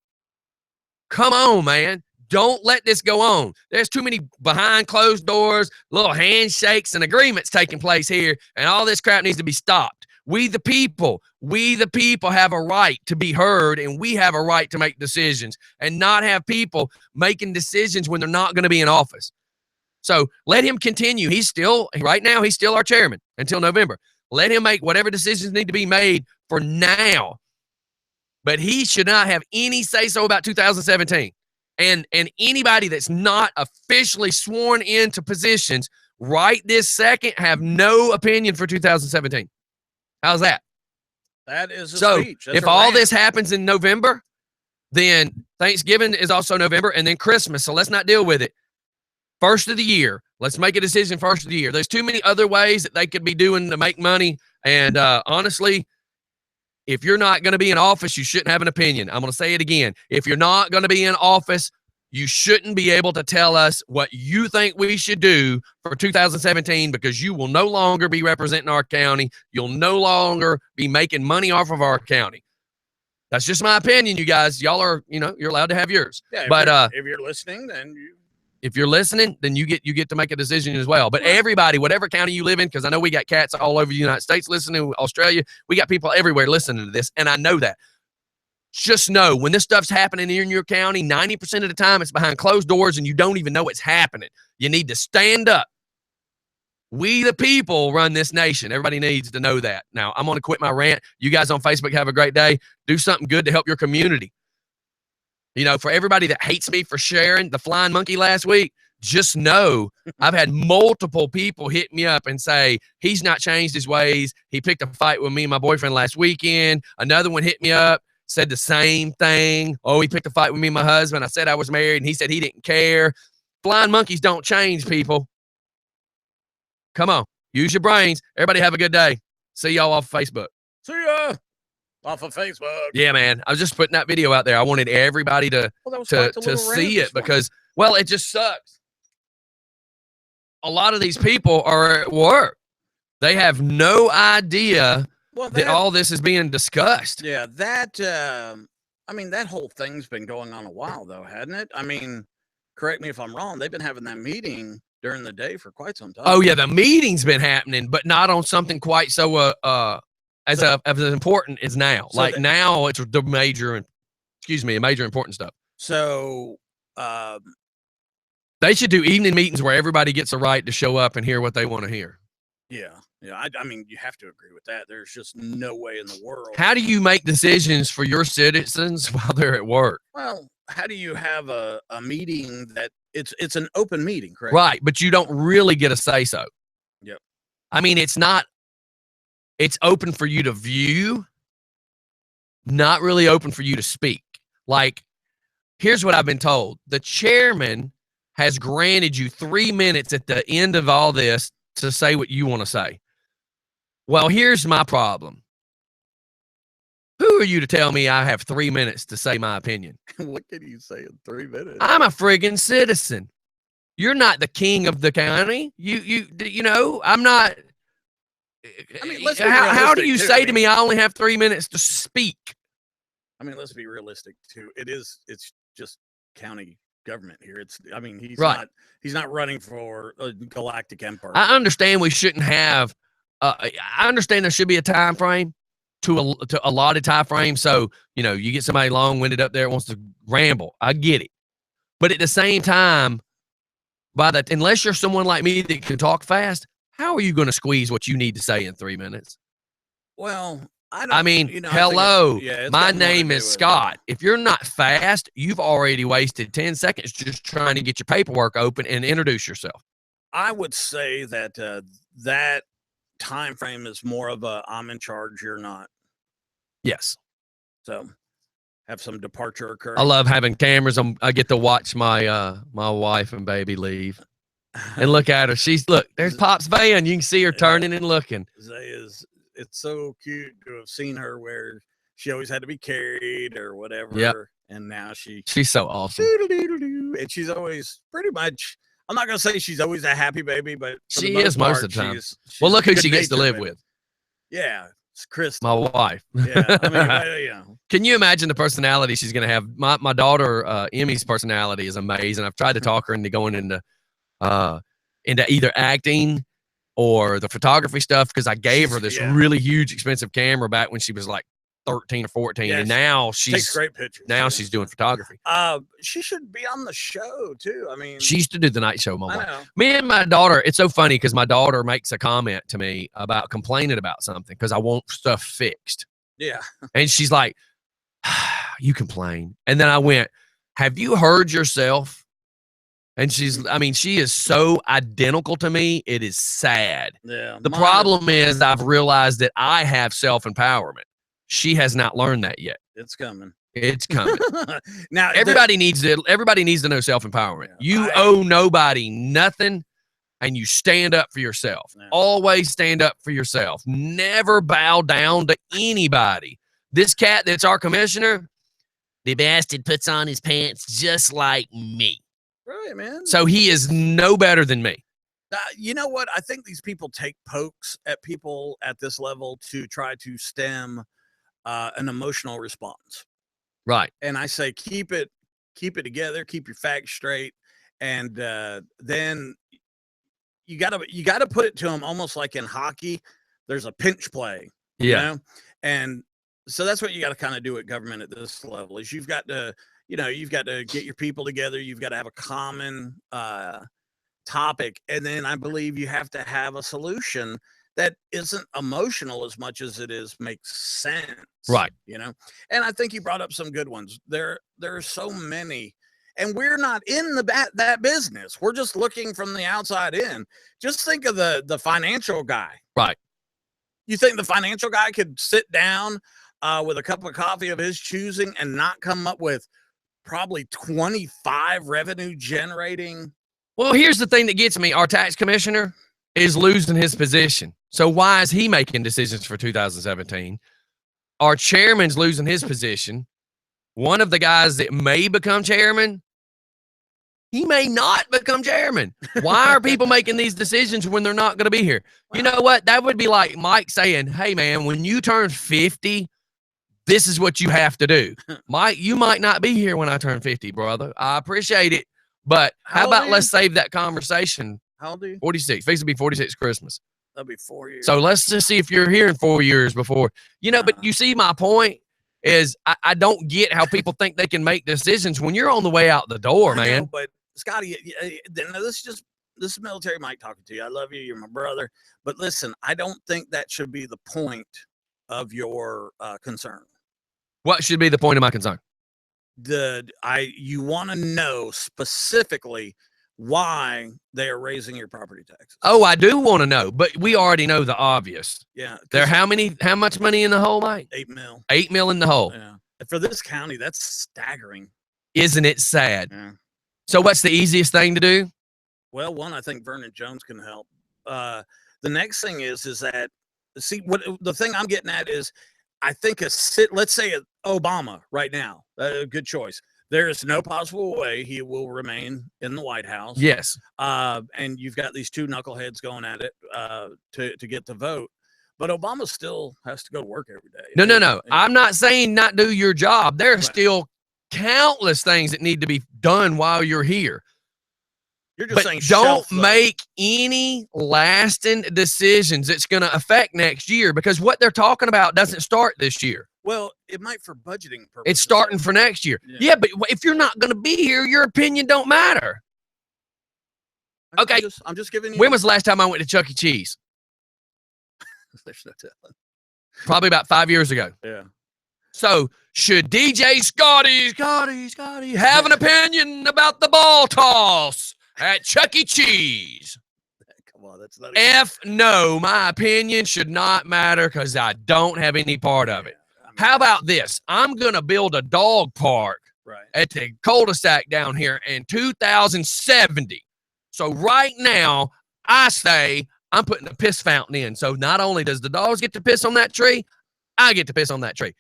Come on, man. Don't let this go on. There's too many behind closed doors, little handshakes and agreements taking place here, and all this crap needs to be stopped. We the people have a right to be heard, and we have a right to make decisions and not have people making decisions when they're not going to be in office. So let him continue. Right now, he's still our chairman until November. Let him make whatever decisions need to be made for now. But he should not have any say-so about 2017. And anybody that's not officially sworn into positions right this second have no opinion for 2017. How's that?
That is a speech.
If all this happens in November, then Thanksgiving is also November, and then Christmas. So let's not deal with it. First of the year, Let's make a decision first of the year. There's too many other ways that they could be doing to make money. And honestly, if you're not going to be in office, you shouldn't have an opinion. I'm going to say it again. If you're not going to be in office, you shouldn't be able to tell us what you think we should do for 2017, because you will no longer be representing our county. You'll no longer be making money off of our county. That's just my opinion, you guys. Y'all are, you're allowed to have yours.
Yeah,
but
if you're listening, then
if you're listening, then you get to make a decision as well. But everybody, whatever county you live in, because I know we got cats all over the United States listening, Australia, we got people everywhere listening to this, and I know that. Just know when this stuff's happening in your county, 90% of the time it's behind closed doors and you don't even know it's happening. You need to stand up. We the people run this nation. Everybody needs to know that. Now, I'm going to quit my rant. You guys on Facebook have a great day. Do something good to help your community. For everybody that hates me for sharing the flying monkey last week, just know I've had multiple people hit me up and say, he's not changed his ways. He picked a fight with me and my boyfriend last weekend. Another one hit me up, said the same thing. Oh, he picked a fight with me and my husband. I said I was married, and he said he didn't care. Flying monkeys don't change, people. Come on. Use your brains. Everybody have a good day. See y'all off Facebook.
See ya. Off of Facebook.
Yeah, man. I was just putting that video out there. I wanted everybody to see it because, it just sucks. A lot of these people are at work. They have no idea that all this is being discussed.
Yeah, that whole thing's been going on a while, though, hadn't it? I mean, correct me if I'm wrong. They've been having that meeting during the day for quite some time.
Oh, yeah, the meeting's been happening, but not on something quite so as important as now. So now it's the major important stuff.
So
they should do evening meetings where everybody gets a right to show up and hear what they want to hear.
Yeah. I mean, you have to agree with that. There's just no way in the world.
How do you make decisions for your citizens while they're at work?
Well, how do you have a meeting that it's an open meeting, correct?
Right, but you don't really get a say-so.
Yep.
I mean, it's open for you to view, not really open for you to speak. Like, here's what I've been told. The chairman has granted you 3 minutes at the end of all this to say what you want to say. Well, here's my problem. Who are you to tell me I have 3 minutes to say my opinion?
What can you say in 3 minutes?
I'm a friggin' citizen. You're not the king of the county. I'm not.
I mean,
how do you say to me I only have 3 minutes to speak?
I mean, let's be realistic too. It's just county government here. He's not running for a galactic empire.
I understand we shouldn't have. I understand there should be a time frame to allot a time frame. So you get somebody long-winded up there that wants to ramble. I get it, but at the same time, unless you're someone like me that can talk fast, how are you going to squeeze what you need to say in 3 minutes?
Well,
hello, my name is Scott. If you're not fast, you've already wasted 10 seconds just trying to get your paperwork open and introduce yourself.
I would say that that time frame is more of a I'm in charge, you're not.
Yes.
So have some departure occur.
I love having cameras. I get to watch my my wife and baby leave and look at her. There's Pop's van. You can see her turning and looking.
It's so cute to have seen her where she always had to be carried or whatever.
Yep.
And now
she's so awesome.
And she's always pretty much, I'm not going to say she's always a happy baby, but
she is most of the time. Well, look who she gets to live with.
Yeah. It's Chris.
My wife.
Yeah. I mean,
Can you imagine the personality she's going to have? My daughter, Emmy's personality is amazing. I've tried to talk her into going into either acting or the photography stuff, because I gave her this really huge, expensive camera back when she was like 13 or 14, and now she
takes great pictures.
Now she's doing photography.
She should be on the show too. I mean,
she used to do the night show. My wife. Me and my daughter. It's so funny because my daughter makes a comment to me about complaining about something because I want stuff fixed.
Yeah,
and she's like, "You complain," and then I went, "Have you heard yourself?" And she is so identical to me. It is sad.
Yeah.
The problem is I've realized that I have self-empowerment. She has not learned that yet.
It's coming.
It's coming.
Now
everybody needs to know self-empowerment. Yeah, you owe nobody nothing. and you stand up for yourself.
Yeah.
Always stand up for yourself. Never bow down to anybody. This cat that's our commissioner, the bastard puts on his pants just like me.
Right, man.
So he is no better than me.
You know what? I think these people take pokes at people at this level to try to stem an emotional response.
Right.
And I say, keep it together, keep your facts straight. And then you gotta put it to them almost like in hockey. There's a pinch play,
Yeah.
you know? And so that's what you got to kind of do at government at this level is you've got to get your people together. You've got to have a common topic. And then I believe you have to have a solution that isn't emotional as much as it is makes sense.
Right.
You know? And I think you brought up some good ones. There are so many. And we're not in that business. We're just looking from the outside in. Just think of the financial guy.
Right.
You think the financial guy could sit down with a cup of coffee of his choosing and not come up with probably 25 revenue generating?
Well, here's the thing that gets me. Our tax commissioner is losing his position. So why is he making decisions for 2017? Our chairman's losing his position. One of the guys that may become chairman, he may not become chairman. Why are people making these decisions when they're not going to be here? You know what? That would be like Mike saying, hey, man, when you turn 50, this is what you have to do. Mike, you might not be here when I turn 50, brother. I appreciate it. But how about let's save that conversation?
How old are you?
46. Fix to be 46 Christmas.
That'll be 4 years.
So let's just see if you're here in 4 years before. But you see my point is I don't get how people think they can make decisions when you're on the way out the door, man.
Know, but Scottie, this is Military Mike talking to you. I love you. You're my brother. But listen, I don't think that should be the point of your concern.
What should be the point of my concern?
You want to know specifically why they are raising your property taxes.
Oh, I do want to know, but we already know the obvious.
Yeah.
How much money in the hole, Mike?
$8 million.
$8 million in the hole.
Yeah. For this county, that's staggering.
Isn't it sad?
Yeah.
So what's the easiest thing to do?
Well, one, I think Vernon Jones can help. The next thing is that, see, what the thing I'm getting at is, I think let's say Obama right now, a good choice. There is no possible way he will remain in the White House.
Yes.
And you've got these two knuckleheads going at it to get the vote. But Obama still has to go to work every day.
No. I'm not saying not do your job. There are still countless things that need to be done while you're here.
You're just saying
don't make any lasting decisions that's going to affect next year, because what they're talking about doesn't start this year.
Well, it might for budgeting purposes.
It's starting for next year. Yeah, but if you're not going to be here, your opinion don't matter. Okay.
I'm just giving you.
When was the last time I went to Chuck E. Cheese?
There's no telling.
Probably about 5 years ago.
Yeah.
So should DJ Scottie have an opinion about the ball toss at Chuck E. Cheese?
Come on, that's not.
No, my opinion should not matter because I don't have any part of it. How about this? I'm going to build a dog park at the cul-de-sac down here in 2070. So right now, I say I'm putting a piss fountain in. So not only does the dogs get to piss on that tree, I get to piss on that tree.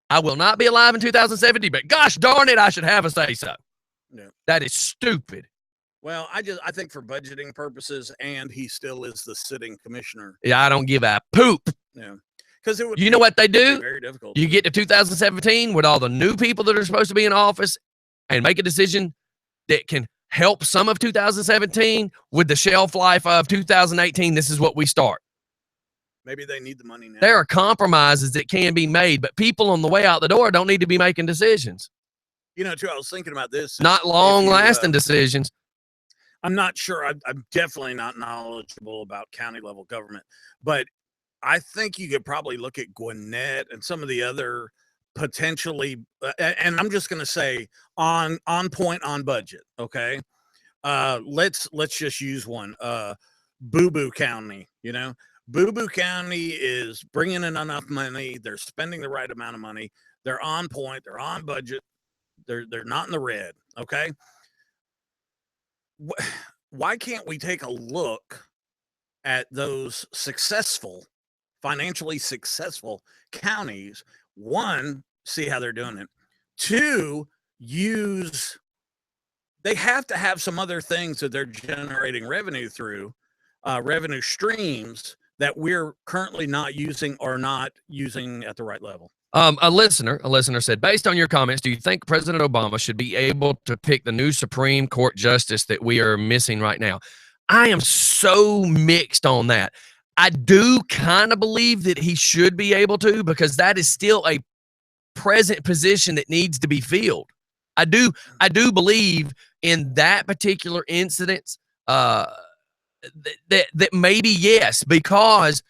I will not be alive in 2070, but gosh darn it, I should have a say-so.
Yeah. That
is stupid.
Well, I think for budgeting purposes, and he still is the sitting commissioner.
Yeah, I don't give a poop.
Yeah. Because
you know what they do?
Very difficult.
You get to 2017 with all the new people that are supposed to be in office and make a decision that can help some of 2017 with the shelf life of 2018. This is what we start.
Maybe they need the money now.
There are compromises that can be made, but people on the way out the door don't need to be making decisions.
You know, too, I was thinking about this.
Not long-lasting decisions.
I'm not sure. I'm definitely not knowledgeable about county level government, but I think you could probably look at Gwinnett and some of the other potentially, and I'm just going to say on point on budget. Okay. Let's just use one, Boo Boo County. You know, Boo Boo County is bringing in enough money. They're spending the right amount of money. They're on point. They're on budget. They're not in the red. Okay. why can't we take a look at those financially successful counties? One, see how they're doing it. Two, they have to have some other things that they're generating revenue through, revenue streams that we're currently not using or not using at the right level.
A listener said, based on your comments, do you think President Obama should be able to pick the new Supreme Court justice that we are missing right now? I am so mixed on that. I do kind of believe that he should be able to, because that is still a present position that needs to be filled. I do believe in that particular incident that maybe yes, because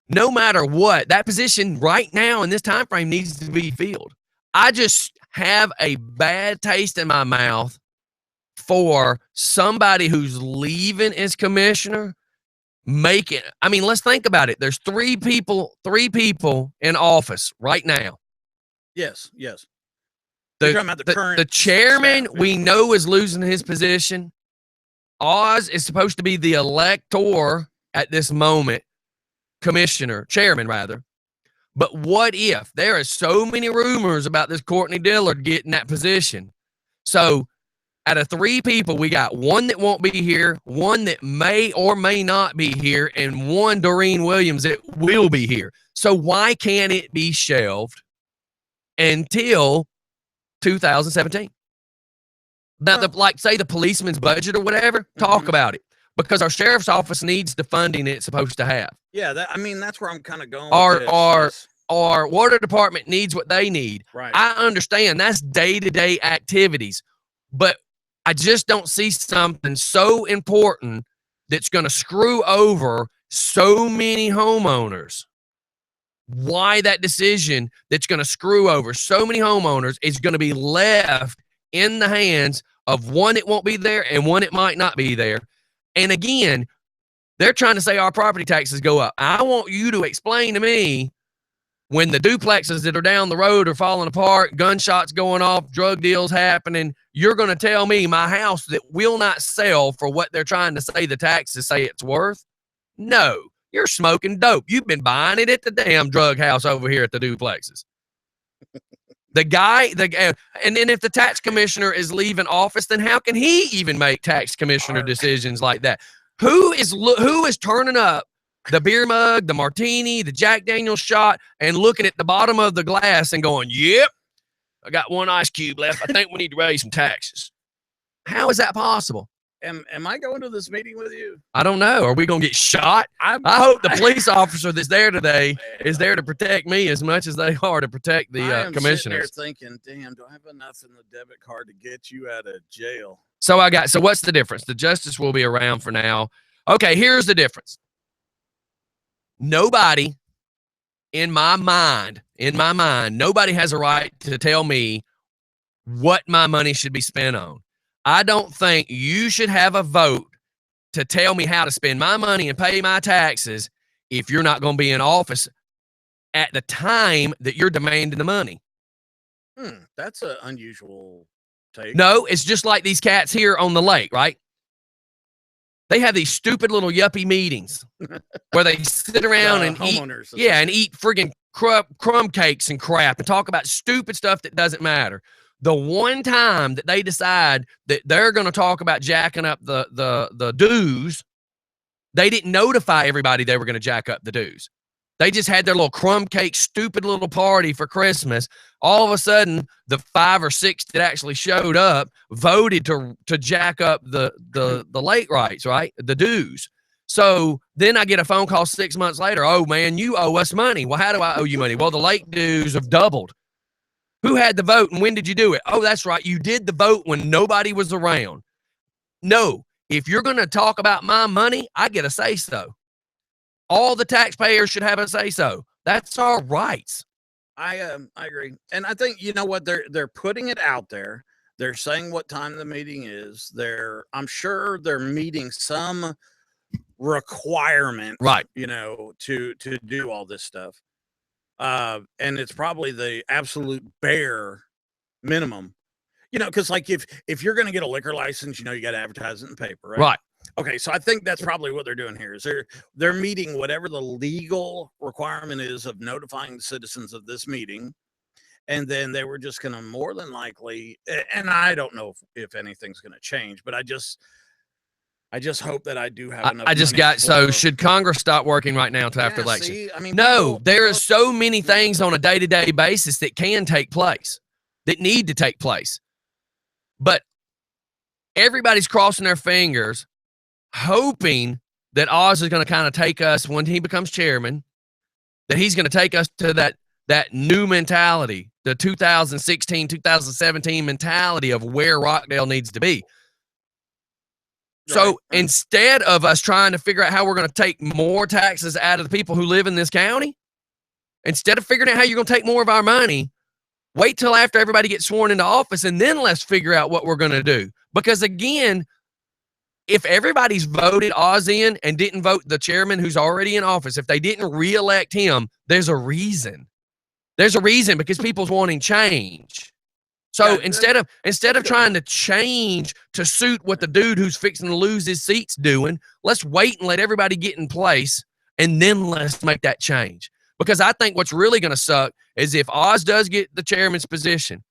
no matter what, that position right now in this time frame needs to be filled. I just have a bad taste in my mouth for somebody who's leaving as commissioner I mean, let's think about it. There's three people in office right now.
Yes.
The chairman
staff,
we know is losing his position. Oz is supposed to be the elector at this moment. Chairman rather. But what if there are so many rumors about this Courtney Dillard getting that position? So out of three people, we got one that won't be here, one that may or may not be here, and one, Doreen Williams, that will be here. So why can't it be shelved until 2017? Now, like say the policeman's budget or whatever, talk about it. Because our sheriff's office needs the funding it's supposed to have.
Yeah, that's where I'm kind of going.
Our water department needs what they need.
Right.
I understand that's day-to-day activities, but I just don't see something so important that's going to screw over so many homeowners. Why that decision that's going to screw over so many homeowners is going to be left in the hands of one that won't be there and one that might not be there. And again, they're trying to say our property taxes go up. I want you to explain to me when the duplexes that are down the road are falling apart, gunshots going off, drug deals happening, you're going to tell me my house that will not sell for what they're trying to say the taxes say it's worth? No, you're smoking dope. You've been buying it at the damn drug house over here at the duplexes. And then if the tax commissioner is leaving office, then how can he even make tax commissioner decisions like that? Who is turning up the beer mug, the martini, the Jack Daniel's shot, and looking at the bottom of the glass and going, yep, I got one ice cube left. I think we need to raise some taxes. How is that possible?
Am I going to this meeting with you?
I don't know. Are we going to get shot? I hope the police officer that's there today is there to protect me as much as they are to protect the commissioners.
Sitting there thinking, damn, do I have enough in the debit card to get you out of jail?
So what's the difference? The justice will be around for now. Okay, here's the difference. Nobody in my mind, nobody has a right to tell me what my money should be spent on. I don't think you should have a vote to tell me how to spend my money and pay my taxes if you're not going to be in office at the time that you're demanding the money.
That's an unusual take.
No, it's just like these cats here on the lake, right? They have these stupid little yuppie meetings where they sit around and
homeowners
and eat friggin' crumb cakes and crap and talk about stupid stuff that doesn't matter. The one time that they decide that they're going to talk about jacking up the dues, they didn't notify everybody they were going to jack up the dues. They just had their little crumb cake, stupid little party for Christmas. All of a sudden, the 5 or 6 that actually showed up voted to jack up the late rights, right? The dues. So then I get a phone call 6 months later. Oh, man, you owe us money. Well, how do I owe you money? Well, the late dues have doubled. Who had the vote and when did you do it? Oh, that's right. You did the vote when nobody was around. No, if you're going to talk about my money, I get a say-so. All the taxpayers should have a say-so. That's our rights.
I agree. And I think, you know what, they're putting it out there. They're saying what time the meeting is. I'm sure they're meeting some requirement,
right?
You know, to do all this stuff. And it's probably the absolute bare minimum. You know, because like if you're going to get a liquor license, you know, you got to advertise it in the paper, right?
Right.
Okay, so I think that's probably what they're doing here. Is they're meeting whatever the legal requirement is of notifying the citizens of this meeting, and then they were just going to more than likely, and I don't know if anything's going to change, but I just hope that I do have enough.
I just
money
got, so
for-
should Congress stop working right now until after
Yeah,
election?
see, I mean,
No,
people-
there are so many things on a day-to-day basis that can take place, that need to take place. But everybody's crossing their fingers, hoping that Oz is going to kind of take us, when he becomes chairman, that he's going to take us to that new mentality, the 2016, 2017 mentality of where Rockdale needs to be. So
Right.
instead of us trying to figure out how we're going to take more taxes out of the people who live in this county, instead of figuring out how you're going to take more of our money, wait till after everybody gets sworn into office, and then let's figure out what we're going to do. Because again, if everybody's voted Oz in and didn't vote the chairman who's already in office, if they didn't reelect him, there's a reason. There's a reason, because people's wanting change. So
Yeah,
instead of trying to change to suit what the dude who's fixing to lose his seat's doing, let's wait and let everybody get in place, and then let's make that change. Because I think what's really going to suck is if Oz does get the chairman's position,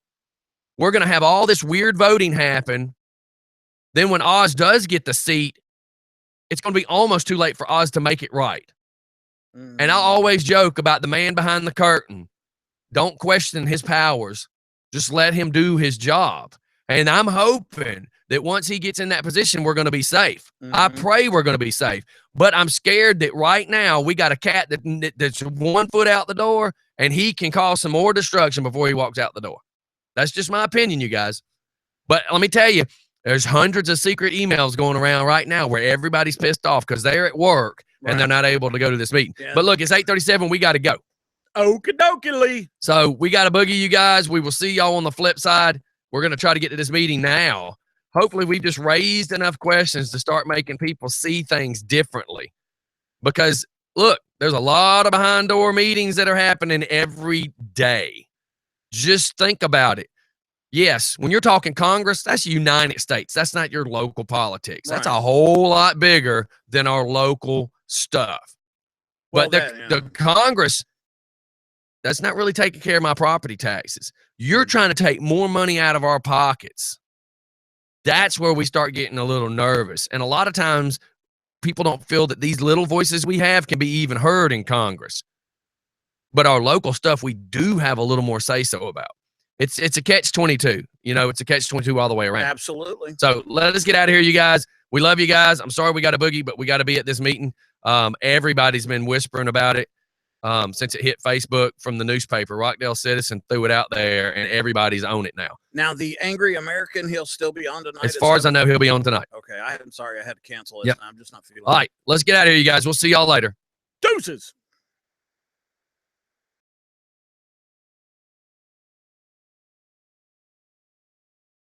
we're going to have all this weird voting happen. Then when Oz does get the seat, it's going to be almost too late for Oz to make it right. And I always joke about the man behind the curtain. Don't question his powers. Just let him do his job. And I'm hoping that once he gets in that position, we're going to be safe. I pray we're going to be safe. But I'm scared that right now we got a cat that's 1 foot out the door, and he can cause some more destruction before he walks out the door. That's just my opinion, you guys. But let me tell you, there's hundreds of secret emails going around right now where everybody's pissed off because they're at work and they're not able to go to this meeting. Yeah. But look, it's 8:37. We got to go.
Okie dokie.
So we got to boogie, you guys. We will see y'all on the flip side. We're going to try to get to this meeting now. Hopefully we've just raised enough questions to start making people see things differently. Because look, there's a lot of behind door meetings that are happening every day. Just think about it. Yes, when you're talking Congress, that's the United States. That's not your local politics. That's a whole lot bigger than our local stuff. Well, but the Congress, that's not really taking care of my property taxes. You're trying to take more money out of our pockets. That's where we start getting a little nervous. And a lot of times people don't feel that these little voices we have can be even heard in Congress. But our local stuff, we do have a little more say-so about. It's a catch-22. You know, it's a catch-22 all the way around.
Absolutely.
So let us get out of here, you guys. We love you guys. I'm sorry we got a boogie, but we got to be at this meeting. Everybody's been whispering about it since it hit Facebook from the newspaper. Rockdale Citizen threw it out there, and everybody's on it now.
Now, the Angry American, he'll still be on tonight?
As far as I know, he'll be on tonight.
Okay, I'm sorry I had to cancel it.
Yep.
I'm just not feeling it.
All right, let's get out of here, you guys. We'll see y'all later.
Deuces.